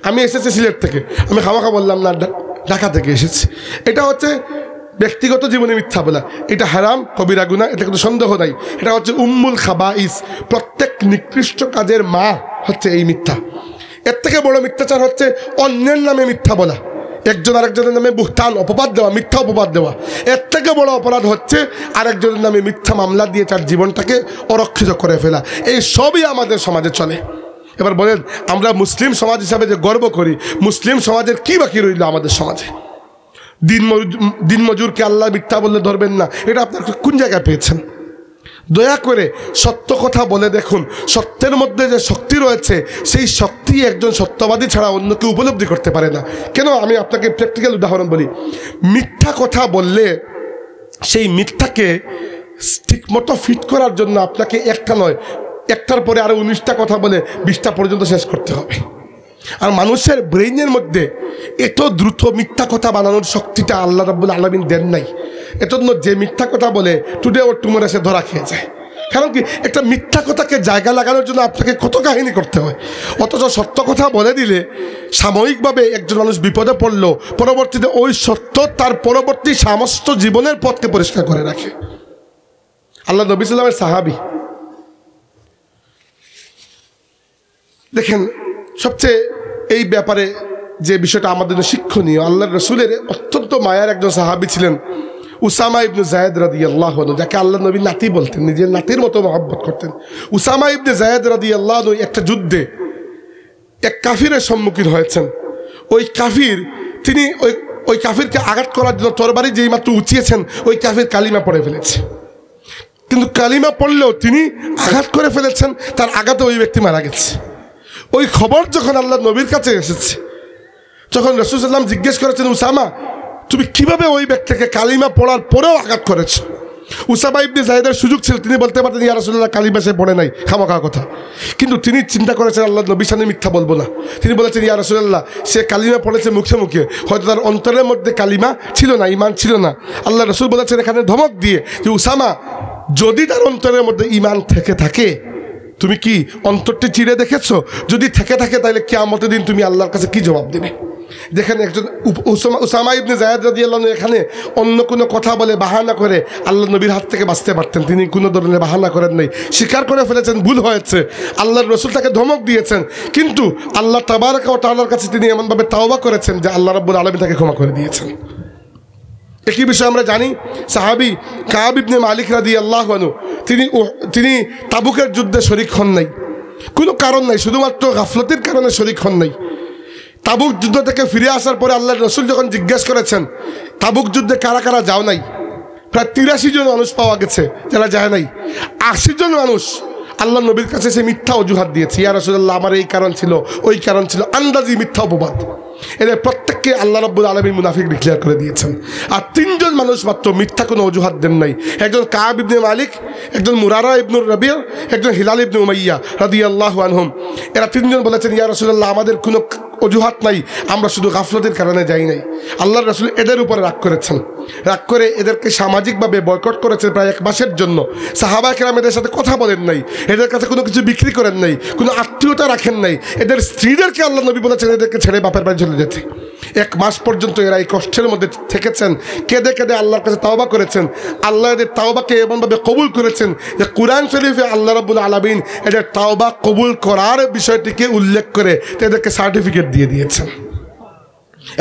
আমি এসেছি সিলেট থেকে। আমি খামাখা বললাম না, ঢাকা থেকে এসেছি। এটা হচ্ছে ব্যক্তিগত জীবনে মিথ্যা বলা। এটা হারাম, কবিরা গুনাহ, এটা কোনো সন্দেহ নাই। এটা হচ্ছে উম্মুল খাবাইস, প্রত্যেক নিকৃষ্ট কাজের মা হচ্ছে এই মিথ্যা। এর থেকে বড় মিথ্যাচার হচ্ছে অন্যের নামে মিথ্যা বলা, একজন আরেকজনের নামে বুহতান অপবাদ দেওয়া, মিথ্যা অপবাদ দেওয়া। এর থেকে বড় অপরাধ হচ্ছে আরেকজনের নামে মিথ্যা মামলা দিয়ে তার জীবনটাকে অরক্ষিত করে ফেলা। এই সবই আমাদের সমাজে চলে। এবার বলেন, আমরা মুসলিম সমাজ হিসাবে যে গর্ব করি, মুসলিম সমাজের কি বাকি রইল আমাদের সমাজে? দিনমজুরকে আল্লাহ মিথ্যা বললে ধরবেন না, এটা আপনার কোন জায়গায় পেয়েছেন? দয়া করে সত্য কথা বলে দেখুন। সত্যের মধ্যে যে শক্তি রয়েছে, সেই শক্তি একজন সত্যবাদী ছাড়া অন্য কেউ উপলব্ধি করতে পারে না। কেন? আমি আপনাকে প্র্যাকটিক্যাল উদাহরণ বলি। মিথ্যা কথা বললে সেই মিথ্যাকে ঠিকমতো ফিট করার জন্য আপনাকে একটা নয়, একটার পরে আরো 19টা কথা বলে 20টা পর্যন্ত শেষ করতে হবে। আর মানুষের ব্রেইনের মধ্যে এত দ্রুত মিথ্যা কথা বানানোর শক্তিটা আল্লাহ রাব্বুল আলামিন দেন নাই। এজন্য যে মিথ্যা কথা বলে টুডে ওর টুমোরে সে ধরা খেয়ে যায়। কারণ কি, একটা মিথ্যা কথাকে জায়গা লাগানোর জন্য আপনাকে কত কাহিনী করতে হয়। অথচ সত্য কথা বলে দিলে সাময়িকভাবে একজন মানুষ বিপদে পড়লো, পরবর্তীতে ওই সত্য তার পরবর্তী সমস্ত জীবনের পথকে পরিষ্কার করে রাখে। আল্লাহ নবী সাল্লাল্লাহু আলাইহি ওয়াসাল্লামের সাহাবী, দেখেন সবচেয়ে এই ব্যাপারে যে বিষয়টা আমাদের জন্য শিক্ষণীয়, আল্লাহর রাসূলের অত্যন্ত মায়ার একজন সাহাবী ছিলেন উসামা ইবনে যায়েদ রাদিয়াল্লাহু আনহু, যাকে আল্লাহ নবী নাতি বলতেন, নিজের নাতির মতো মহব্বত করতেন। উসামা ইবনে যায়েদ রাদিয়াল্লাহু আনহু একটা যুদ্ধে এক কাফিরের সম্মুখীন হয়েছেন। ওই কাফির, তিনি ওই কাফিরকে আঘাত করার জন্য তরবারি যেই মাত্র উঁচিয়েছেন, ওই কাফির কালিমা পড়ে ফেলেছে। কিন্তু কালিমা পড়লেও তিনি আঘাত করে ফেলেছেন, তার আঘাতে ওই ব্যক্তি মারা গেছে। ওই খবর যখন আল্লাহ নবীর কাছে এসেছে, যখন রাসূল সাল্লাল্লাহু আলাইহি ওয়াসাল্লাম জিজ্ঞেস করেছেন, উসামা তুমি কিভাবে ওই ব্যক্তিকে কালিমা পড়ার পরেও আঘাত করেছ? উসামা ইবনে যায়েদের সুযোগ ছিল, তিনি বলতে পারতেন ইয়া রাসূলুল্লাহ কালিমা সে পড়ে নাই, খামখা কথা। কিন্তু তিনি চিন্তা করেছেন আল্লাহ নবীর সামনে মিথ্যা বলবো না। তিনি বলেছেন ইয়া রাসূলুল্লাহ সে কালিমা পড়েছে মুখে মুখে, হয়তো তার অন্তরের মধ্যে কালিমা ছিল না, ঈমান ছিল না। আল্লাহ রাসূল বলেছেন এখানে ধমক দিয়ে যে উসামা যদি তার অন্তরের মধ্যে ঈমান থেকে থাকে তুমি কি অন্তরটি চিরে দেখেছো? যদি থেকে থাকে তাহলে কিয়ামতের দিন তুমি আল্লাহর কাছে কি জবাব দেবে? দেখেন একজন উসামা ইবনে যায়েদ রাদিয়াল্লাহু আনহু এখানে অন্য কোনো কথা বলে বাহানা করে আল্লাহ নবীর হাত থেকে বাঁচতে পারতেন, তিনি কোনো ধরনের বাহানা করেন নাই, স্বীকার করে ফেলেছেন ভুল হয়েছে, আল্লাহর রাসূল তাকে ধমক দিয়েছেন, কিন্তু আল্লাহ তাবারক ওয়া তাআলার কাছে তিনি এমনভাবে তাওবা করেছেন যে আল্লাহ রাব্বুল আলামিন তাকে ক্ষমা করে দিয়েছেন। একই বিষয় আমরা জানি সাহাবী কাব ইবনে মালিক রাদিয়াল্লাহু আনহু তিনি তাবুকের যুদ্ধে শরীক হন নাই, কোনো কারণ নাই, শুধুমাত্র গাফলতির কারণে শরীক হন নাই। তাবুক যুদ্ধ থেকে ফিরে আসার পরে আল্লাহর রাসূল যখন জিজ্ঞেস করেছেন তাবুক যুদ্ধে কারা কারা যাও নাই, প্রায় ৮৩ জন মানুষ পাওয়া গেছে যারা যায় নাই। ৮০ জন মানুষ আল্লাহ নবীর কাছে সে মিথ্যা অজুহাত দিয়েছে, ইয়া রাসূলুল্লাহ আমার এই কারণ ছিল, ওই কারণ ছিল, আন্দাজি মিথ্যা অপবাদ। এদের প্রত্যেককে আল্লাহ রাব্বুল আলামিন মুনাফিক ডিক্লেয়ার করে দিয়েছেন। আর ৩ জন মানুষ মাত্র মিথ্যা কোনো অজুহাত দেন নাই, একজন কাব ইবনে মালিক, একজন মুরারা ইবনুর রাবিয়া, একজন হিলাল ইবনে উমাইয়া রাদিয়াল্লাহু আনহুম। এরা ৩ জন বলেছেন ইয়া রাসূলুল্লাহ আমাদের কোনো অজুহাত নাই, আমরা শুধু গাফলতের কারণে যাই নাই। আল্লাহর রাসূল এদের উপরে রাগ করেছেন, রাগ করে এদেরকে সামাজিকভাবে বয়কট করেছেন প্রায় ১ মাসের জন্য। সাহাবা কেরাম এদের সাথে কথা বলেন নাই, এদের কাছে কোনো কিছু বিক্রি করেন নাই, কোনো আত্মীয়তা রাখেন নাই। এদের স্ত্রীদেরকে আল্লাহ নবী বলেছেন এদেরকে ছেড়ে বাপের বাড়ি চলে যেতে। ১ মাস পর্যন্ত এরা এই কষ্টের মধ্যে থেকেছেন, কেঁদে কেঁদে আল্লাহর কাছে তাওবা করেছেন। আল্লাহ এদের তাওবাকে এমনভাবে কবুল করেছেন যে কুরআন শরীফে আল্লাহ রাব্বুল আলামিন এদের তাওবা কবুল করার বিষয়টিকে উল্লেখ করে এদেরকে সার্টিফিকেট দিয়ে দিয়েছেন।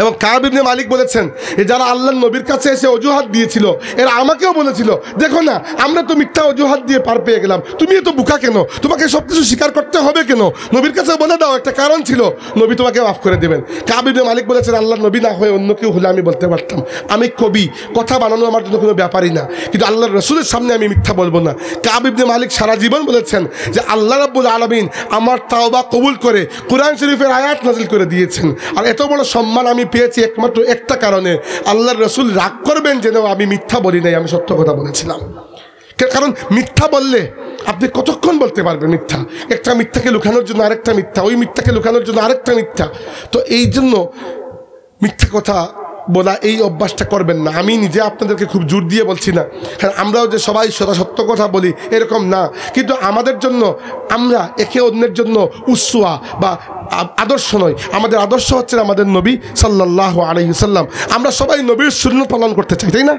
এবং কাব ইবনে মালিক বলেছেন যে যারা আল্লাহর নবীর কাছে এসে অজুহাত দিয়েছিল এরা আমাকেও বলেছিল দেখো না আমরা তো মিথ্যা অজুহাত দিয়ে পার পেয়ে গেলাম, তুমি তো বোকা কেন, তোমাকে সব কিছু স্বীকার করতে হবে কেন, নবীর কাছে বলে দাও একটা কারণ ছিল, নবী তোমাকে মাফ করে দেবেন। কাব ইবনে মালিক বলেছেন আল্লাহর নবী না হয়ে অন্য কেউ হলে আমি বলতে পারতাম, আমি কবি, কথা বানানো আমার জন্য কোনো ব্যাপারই না, কিন্তু আল্লাহর রাসূলের সামনে আমি মিথ্যা বলবো না। কাব ইবনে মালিক সারা জীবন বলেছেন যে আল্লাহ রাব্বুল আলামিন আমার তাওবা কবুল করে কুরআন শরীফের আয়াত নাযিল করে দিয়েছেন। আর এত বড় সম্মান আমি পেয়েছি একমাত্র একটা কারণে, আল্লাহর রাসূল রাগ করবেন যেন আমি মিথ্যা বলি নাই, আমি সত্য কথা বলেছিলাম। কারণ মিথ্যা বললে আপনি কতক্ষণ বলতে পারবেন মিথ্যা, একটা মিথ্যাকে লুকানোর জন্য আরেকটা মিথ্যা, ওই মিথ্যাকে লুকানোর জন্য আরেকটা মিথ্যা। তো এই জন্য মিথ্যা কথা বলা এই অভ্যাসটা করবেন না। আমি নিজে আপনাদেরকে খুব জোর দিয়ে বলছি না, কারণ আমরাও যে সবাই সত্য কথা বলি এরকম না, কিন্তু আমাদের জন্য আমরা একে অন্যের জন্য উসওয়া বা আদর্শ নয়, আমাদের আদর্শ হচ্ছে আমাদের নবী সাল্লাল্লাহু আলাইহি ওয়াসাল্লাম। আমরা সবাই নবীর সুন্নাত পালন করতে চাই, তাই না?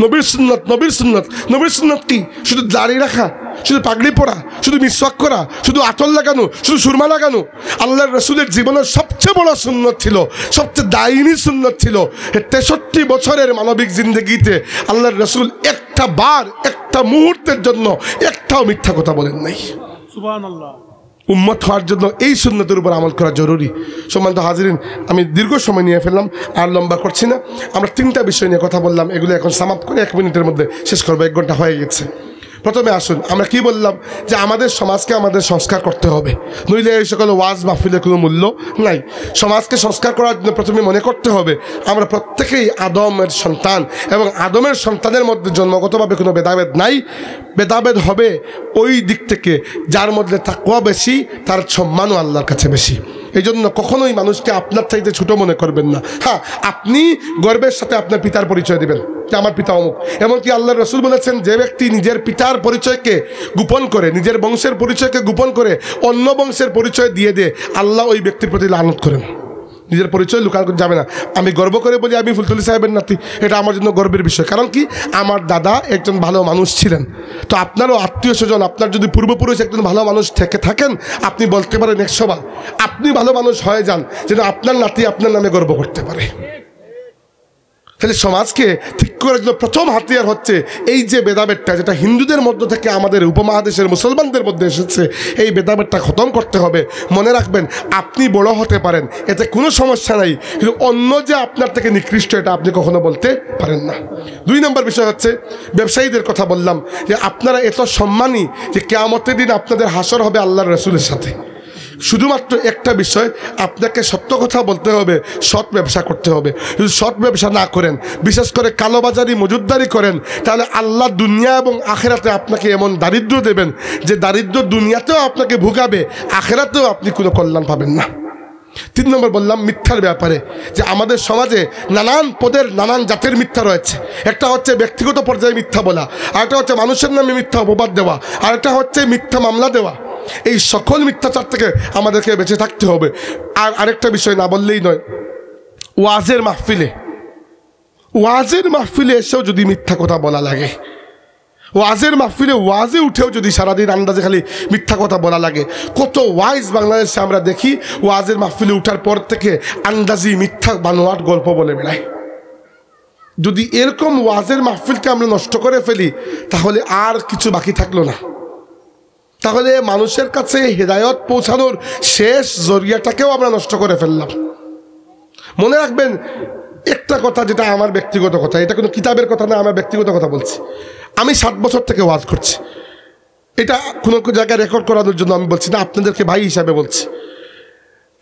নবীর সুন্নাত, নবীর সুন্নাত, নবীর সুন্নাত কি? শুধু দাড়ি রাখা, শুধু পাগড়ি পরা, শুধু মিসওয়াক করা, শুধু আতর লাগানো, শুধু সুরমা লাগানো? আল্লাহর রাসূলের জীবনের সবচেয়ে বড় সুন্নাত ছিল, সবচেয়ে দায়িনী সুন্নাত ছিল ৬৩ বছরের মানবিক জিন্দেগিতে আল্লাহর রাসূল একটা বার, একটা মুহূর্তের জন্য একটাও মিথ্যা কথা বলেন নাই। সুবহানাল্লাহ। উম্মত হওয়ার জন্য এই সুন্নতের উপর আমল করা জরুরি। সম্মানিত হাজিরিন, আমি দীর্ঘ সময় নিয়ে ফেললাম, আর লম্বা করছি না। আমরা 3টা বিষয় নিয়ে কথা বললাম, এগুলো এখন সামাপ্ত করে 1 মিনিটের মধ্যে শেষ করবো, 1 ঘন্টা হয়ে গেছে। প্রথমে আসুন আমরা কি বললাম যে আমাদের সমাজকে আমাদের সংস্কার করতে হবে, নইলে এই সকল ওয়াজ মাহফিলের কোনো মূল্য নাই। সমাজকে সংস্কার করার জন্য প্রথমে মনে করতে হবে আমরা প্রত্যেকেই আদমের সন্তান, এবং আদমের সন্তানের মধ্যে জন্মগতভাবে কোনো ভেদাভেদ নাই। ভেদাভেদ হবে ওই দিক থেকে যার মধ্যে তাকওয়া বেশি, তার সম্মানও আল্লাহর কাছে বেশি। এই জন্য কখনোই মানুষকে আপনার চাইতে ছোট মনে করবেন না। হ্যাঁ, আপনি গর্বের সাথে আপনার পিতার পরিচয় দিবেন যে আমার পিতা অমুক। এমনকি আল্লাহর রাসূল বলেছেন যে ব্যক্তি নিজের পিতার পরিচয়কে গোপন করে, নিজের বংশের পরিচয়কে গোপন করে অন্য বংশের পরিচয় দিয়ে দেয়, আল্লাহ ওই ব্যক্তির প্রতি লানত করেন। নিজের পরিচয় লুকানো যাবে না। আমি গর্ব করে বলি আমি ফুলতলি সাহেবের নাতি, এটা আমার জন্য গর্বের বিষয়। কারণ কি, আমার দাদা একজন ভালো মানুষ ছিলেন। তো আপনারও আত্মীয় স্বজন, আপনার যদি পূর্বপুরুষ একজন ভালো মানুষ থেকে থাকেন, আপনি বলতে পারেন 100 বার, আপনি ভালো মানুষ হয়ে যান যেন আপনার নাতি আপনার নামে গর্ব করতে পারে। তাহলে সমাজকে ঠিক করার জন্য প্রথম হাতিয়ার হচ্ছে এই যে ভেদাভেদটা, যেটা হিন্দুদের মধ্য থেকে আমাদের উপমহাদেশের মুসলমানদের মধ্যে এসেছে, এই ভেদাভেদটা খতম করতে হবে। মনে রাখবেন, আপনি বড় হতে পারেন, এতে কোনো সমস্যা নাই, কিন্তু অন্য যে আপনার থেকে নিকৃষ্ট এটা আপনি কখনো বলতে পারেন না। 2 নম্বর বিষয় হচ্ছে ব্যবসায়ীদের কথা বললাম যে আপনারা এত সম্মানী যে কিয়ামতের দিন আপনাদের হাসর হবে আল্লাহর রাসূলের সাথে। শুধুমাত্র একটা বিষয়, আপনাকে সত্য কথা বলতে হবে, সৎ ব্যবসা করতে হবে। যদি সৎ ব্যবসা না করেন, বিশেষ করে কালোবাজারি মজুদদারি করেন, তাহলে আল্লাহ দুনিয়া এবং আখেরাতে আপনাকে এমন দারিদ্র দেবেন যে দারিদ্র দুনিয়াতেও আপনাকে ভুগাবে, আখেরাতেও আপনি কোনো কল্যাণ পাবেন না। 3 নম্বর বললাম মিথ্যার ব্যাপারে, যে আমাদের সমাজে নানান পদের নানান জাতের মিথ্যা রয়েছে। একটা হচ্ছে ব্যক্তিগত পর্যায়ে মিথ্যা বলা, আরেকটা হচ্ছে মানুষের নামে মিথ্যা অপবাদ দেওয়া, আরেকটা হচ্ছে মিথ্যা মামলা দেওয়া। এই সকল মিথ্যাচার থেকে আমাদেরকে বেঁচে থাকতে হবে। আর আরেকটা বিষয় না বললেই নয়, ওয়াজের মাহফিলে এসেও যদি মিথ্যা কথা বলা লাগে, ওয়াজে উঠেও যদি সারাদিন আন্দাজে খালি মিথ্যা কথা বলা লাগে, কত ওয়াইজ বাংলাদেশে আমরা দেখি ওয়াজের মাহফিলে উঠার পর থেকে আন্দাজি মিথ্যা বানোয়াট গল্প বলে বেড়ায়। যদি এরকম ওয়াজের মাহফিলকে আমরা নষ্ট করে ফেলি তাহলে আর কিছু বাকি থাকলো না, তাহলে মানুষের কাছে হেদায়ত পৌঁছানোর শেষ জরিয়াটাকেও আমরা নষ্ট করে ফেললাম। মনে রাখবেন একটা কথা, যেটা আমার ব্যক্তিগত কথা, এটা কোনো কিতাবের কথা না, আমার ব্যক্তিগত কথা বলছি। আমি 7 বছর থেকে ওয়াজ করছি, এটা কোনো জায়গায় রেকর্ড করানোর জন্য আমি বলছি না, আপনাদেরকে ভাই হিসাবে বলছি।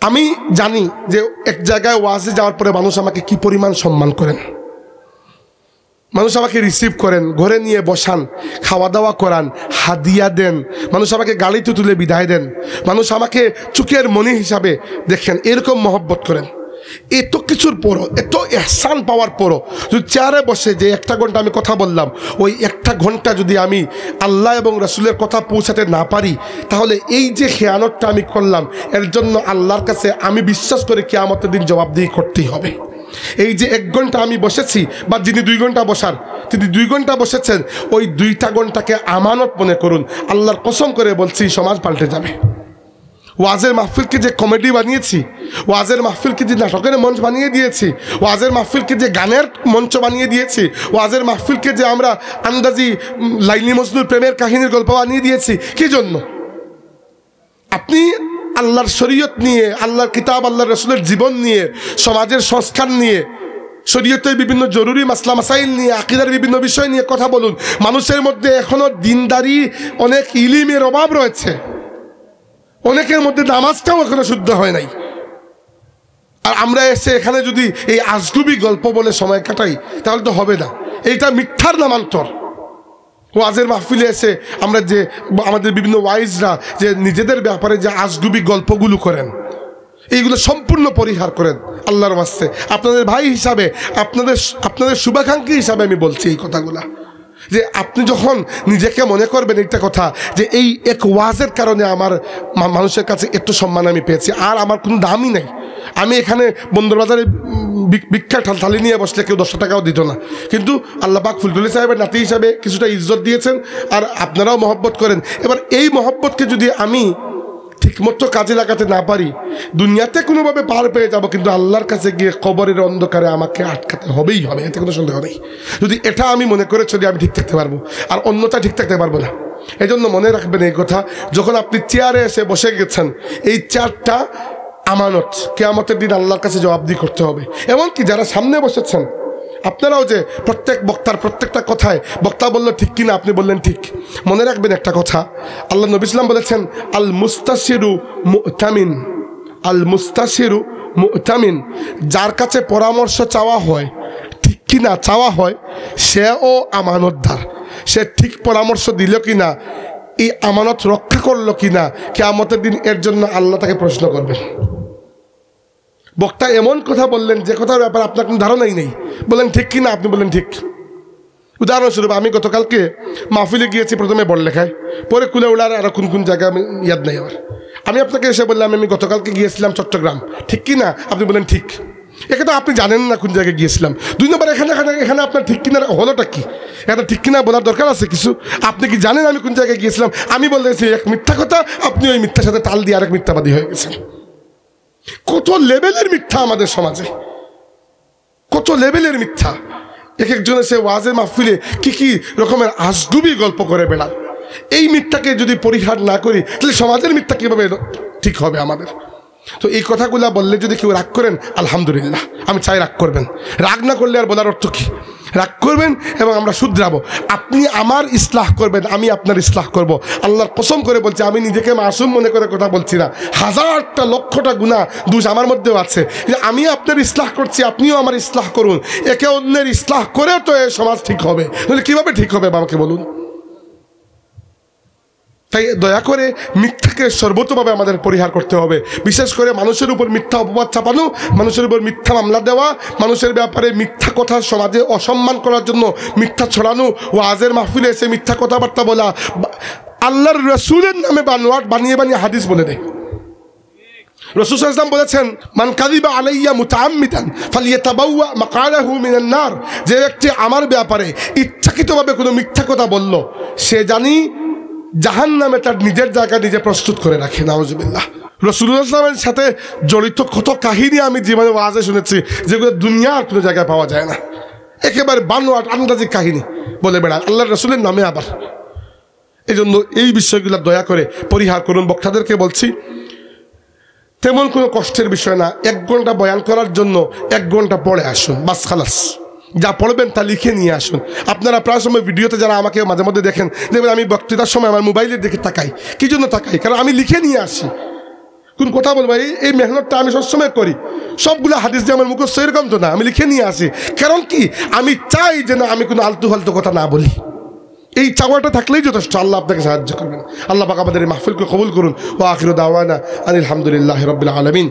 আমি জানি যে এক জায়গায় ওয়াজে যাওয়ার পরে মানুষ আমাকে কি পরিমাণ সম্মান করেন, মানুষ আমাকে রিসিভ করেন, ঘরে নিয়ে বসান, খাওয়া দাওয়া করান, হাদিয়া দেন, মানুষ আমাকে গাড়িতে তুলে বিদায় দেন, মানুষ আমাকে চোখের মনি হিসাবে দেখেন, এরকম মহব্বত করেন। এত কিছুর পরও, এত এহসান পাওয়ার পরও যদি চেয়ারে বসে যে 1 ঘন্টা আমি কথা বললাম, ওই 1 ঘন্টা যদি আমি আল্লাহ এবং রাসূলের কথা পৌঁছাতে না পারি, তাহলে এই যে খেয়ানতটা আমি করলাম, এর জন্য আল্লাহর কাছে আমি বিশ্বাস করি কিয়ামতের দিন জবাবদিহি করতেই হবে। এই যে 1 ঘন্টা আমি বসেছি, বা যিনি 2 ঘন্টা বসার, তিনি 2 ঘন্টা বসেছেন, ওই 2টা ঘন্টাকে আমানত মনে করুন। আল্লাহর কসম করে বলছি, সমাজ পাল্টে যাবে। ওয়াজের মাহফিলকে যে কমেডি বানিয়েছি, ওয়াজের মাহফিলকে যে নাটকের মঞ্চ বানিয়ে দিয়েছি, ওয়াজের মাহফিলকে যে গানের মঞ্চ বানিয়ে দিয়েছি, ওয়াজের মাহফিলকে যে আমরা আন্দাজি লাইলি মজনুর প্রেমের কাহিনীর গল্প বানিয়ে দিয়েছি, কি জন্য? আপনি আল্লাহর শরীয়ত নিয়ে, আল্লাহর কিতাব, আল্লাহর রাসূলের জীবন নিয়ে, সমাজের সংস্কার নিয়ে, শরীয়তের বিভিন্ন জরুরি মাসলা মাসাইল নিয়ে, আকীদার বিভিন্ন বিষয় নিয়ে কথা বলুন। মানুষের মধ্যে এখনো দিনদারি, অনেক ইলমের অভাব রয়েছে, অনেকের মধ্যে নামাজটাও এখনো শুদ্ধ হয় নাই। আর আমরা এসে এখানে যদি এই আজগুবি গল্প বলে সময় কাটাই, তাহলে তো হবে না। এইটা মিথ্যার নামান্তর। ওয়াজের মাহফিলে এসে আমরা যে আমাদের বিভিন্ন ওয়াইজরা যে নিজেদের ব্যাপারে যে আজগুবি গল্পগুলো করেন, এইগুলো সম্পূর্ণ পরিহার করেন আল্লাহর ওয়াস্তে। আপনাদের ভাই হিসাবে, আপনাদের শুভাকাঙ্ক্ষী হিসাবে আমি বলছি এই কথাগুলা, যে আপনি যখন নিজেকে মনে করবেন একটা কথা, যে এই এক ওয়াজের কারণে আমার মানুষের কাছে একটু সম্মান আমি পেয়েছি, আর আমার কোনো দামই নেই। আমি এখানে বন্দরবাজারে ভিক্ষা থালি নিয়ে বসলে কেউ 10 টাকাও দিত না, কিন্তু আল্লাহ পাক ফুলতুলি সাহেবের নাতি হিসাবে কিছুটা ইজ্জত দিয়েছেন, আর আপনারাও মহব্বত করেন। এবার এই মহব্বতকে যদি আমি ঠিকমতো কাজে লাগাতে না পারি, দুনিয়াতে কোনোভাবে পার পেয়ে যাব, কিন্তু আল্লাহর কাছে গিয়ে কবরের অন্ধকারে আমাকে আটকাতে হবেই হবে, এতে কোনো সন্দেহ নেই। যদি এটা আমি মনে করে চলি, আমি ঠিক থাকতে পারবো, আর অন্যটা ঠিক থাকতে পারবো না। এই জন্য মনে রাখবেন এই কথা, যখন আপনি চেয়ারে এসে বসে গেছেন, এই চেয়ারটা আমানত, কিয়ামতের দিন আল্লাহর কাছে জবাবদিহি করতে হবে। এমনকি যারা সামনে বসেছেন, আপনারাও যে প্রত্যেক বক্তার প্রত্যেকটা কথায় বক্তা বলল ঠিক কিনা, আপনি বললেন ঠিক। মনে রাখবেন একটা কথা, আল্লাহ নবী সাল্লাল্লাহু আলাইহি ওয়াসাল্লাম বলেছেন, আল মুস্তাশিরু মুতামিন, আল মুস্তাশিরু মুতামিন, যার কাছে পরামর্শ চাওয়া হয়, ঠিক কিনা চাওয়া হয়, সেও আমানতদার। সে ঠিক পরামর্শ দিল কিনা, এই আমানত রক্ষা করলো কিনা, কিয়ামতের দিন এর জন্য আল্লাহ তাকে প্রশ্ন করবেন। বক্তা এমন কথা বললেন যে কথার ব্যাপারে আপনার কোনো ধারণাই নেই, বললেন ঠিক কিনা, আপনি বললেন ঠিক। উদাহরণস্বরূপ, আমি গতকালকে মাহফিলে গিয়েছি, প্রথমে বড়লেখায়, পরে কুলেউলার, আর কোন কোন জায়গায় আমি ইয়াদ নেই আমার। আমি আপনাকে এসে বললাম আমি গতকালকে গিয়েছিলাম চট্টগ্রাম, ঠিক কিনা, আপনি বললেন ঠিক। একে তো আপনি জানেন না কোন জায়গায় গিয়েছিলাম। 2 নম্বর, এখানে আপনার ঠিক কিনা হলোটা কি? এটা ঠিক কিনা বলার দরকার আছে কিছু? আপনি কি জানেন আমি কোন জায়গায় গিয়েছিলাম? আমি বলেছি এক মিথ্যা কথা, আপনি ওই মিথ্যার সাথে তাল দিয়ে আরেক মিথ্যাবাদী হয়ে গেছেন। কত লেভেলের মিথ্যা আমাদের সমাজে, কত লেভেলের মিথ্যা। এক একজন এসে ওয়াজের মাহফিলে কি কি রকমের আজগুবি গল্প করে বেড়ান। এই মিথ্যাকে যদি পরিহার না করি, তাহলে সমাজের মিথ্যা কীভাবে ঠিক হবে আমাদের? তো এই কথাগুলা বললে যদি কেউ রাগ করেন, আলহামদুলিল্লাহ, আমি চাই রাগ করবেন। রাগ না করলে আর বলার অর্থ কী? রাগ করবেন এবং আমরা শুধরাবো। আপনি আমার ইসলাহ করবেন, আমি আপনার ইসলাহ করব। আল্লাহর কসম করে বলছি, আমি নিজেকে মাসুম মনে করে কথা বলছি না। 1000টা লক্ষটা গুনাহ দোষ আমার মধ্যেও আছে, আমি আপনার ইসলাহ করছি, আপনিও আমার ইসলাহ করুন। একে অন্যের ইসলাহ করেও তো এই সমাজ ঠিক হবে, তাহলে কীভাবে ঠিক হবে বাবাকে বলুন? তাই দয়া করে মিথ্যাকে সর্বতভাবে আমাদের পরিহার করতে হবে। বিশেষ করে মানুষের উপর মিথ্যা অপবাদ চাপানো, মানুষের উপর মিথ্যা মামলা দেওয়া, মানুষের ব্যাপারে মিথ্যা কথা সমাজে অসম্মান করার জন্য মিথ্যা ছড়ানো, ওয়াজের মাহফিলে এসে মিথ্যা কথাবার্তা বলা, আল্লাহর রসুলের নামে বানোয়াট বানিয়ে বানিয়ে হাদিস বলে দেয়। রাসূল সাল্লাল্লাহু আলাইহি ওয়াসাল্লাম বলেছেন, মান কাযিবা আলাইয়া মুতাআম্মিদান ফালিয়াতাবাওয়া মাকাদাহু মিনান নার। যে ব্যক্তি আমার ব্যাপারে ইচ্ছাকৃতভাবে কোনো মিথ্যা কথা বলল, সে জানি জাহান্নামে তার নিজের জায়গা নিজে প্রস্তুত করে রাখে। নাউজুবিল্লাহ। রাসূলুল্লাহ সাল্লাল্লাহু আলাইহি ওয়াসাল্লামের সাথে জড়িত কত কাহিনী আমি জীবনে ওয়াজে শুনেছি, যেগুলো দুনিয়ার কোনো জায়গায় পাওয়া যায় না। একেবারে বানোয়াট আন্দাজি কাহিনী বলে বেড়ায় আল্লাহর রাসূলের নামে। আবার এই জন্য এই বিষয়গুলো দয়া করে পরিহার করুন। বক্তাদেরকে বলছি, তেমন কোনো কষ্টের বিষয় না। 1 ঘন্টা বয়ান করার জন্য 1 ঘন্টা পড়ে আসুন, বাস খালাস। যা পড়বেন তা লিখে নিয়ে আসুন। আপনারা প্রায় সময় ভিডিওতে যারা আমাকে মাঝে মধ্যে দেখেন, দেখবেন আমি বক্তৃতার সময় আমার মোবাইলের দিকে তাকাই। কী জন্য তাকাই? কারণ আমি লিখে নিয়ে আসি। কোন কথা বলবো, এই মেহনতটা আমি সবসময় করি। সবগুলো হাদিস যে আমার মুখস্থ এরকম তো না, আমি লিখে নিয়ে আসি। কারণ কি, আমি চাই যেন আমি কোনো আলতু ফালতু কথা না বলি। এই চাওয়াটা থাকলেই যথেষ্ট। আল্লাহ আপনাকে সাহায্য করবেন। আল্লাহ পাক আমাদের এই মাহফিলকে কবুল করুন। ওয়া আখিরু দাওয়ানা আনিল হামদুলিল্লাহি রাব্বিল আলামিন।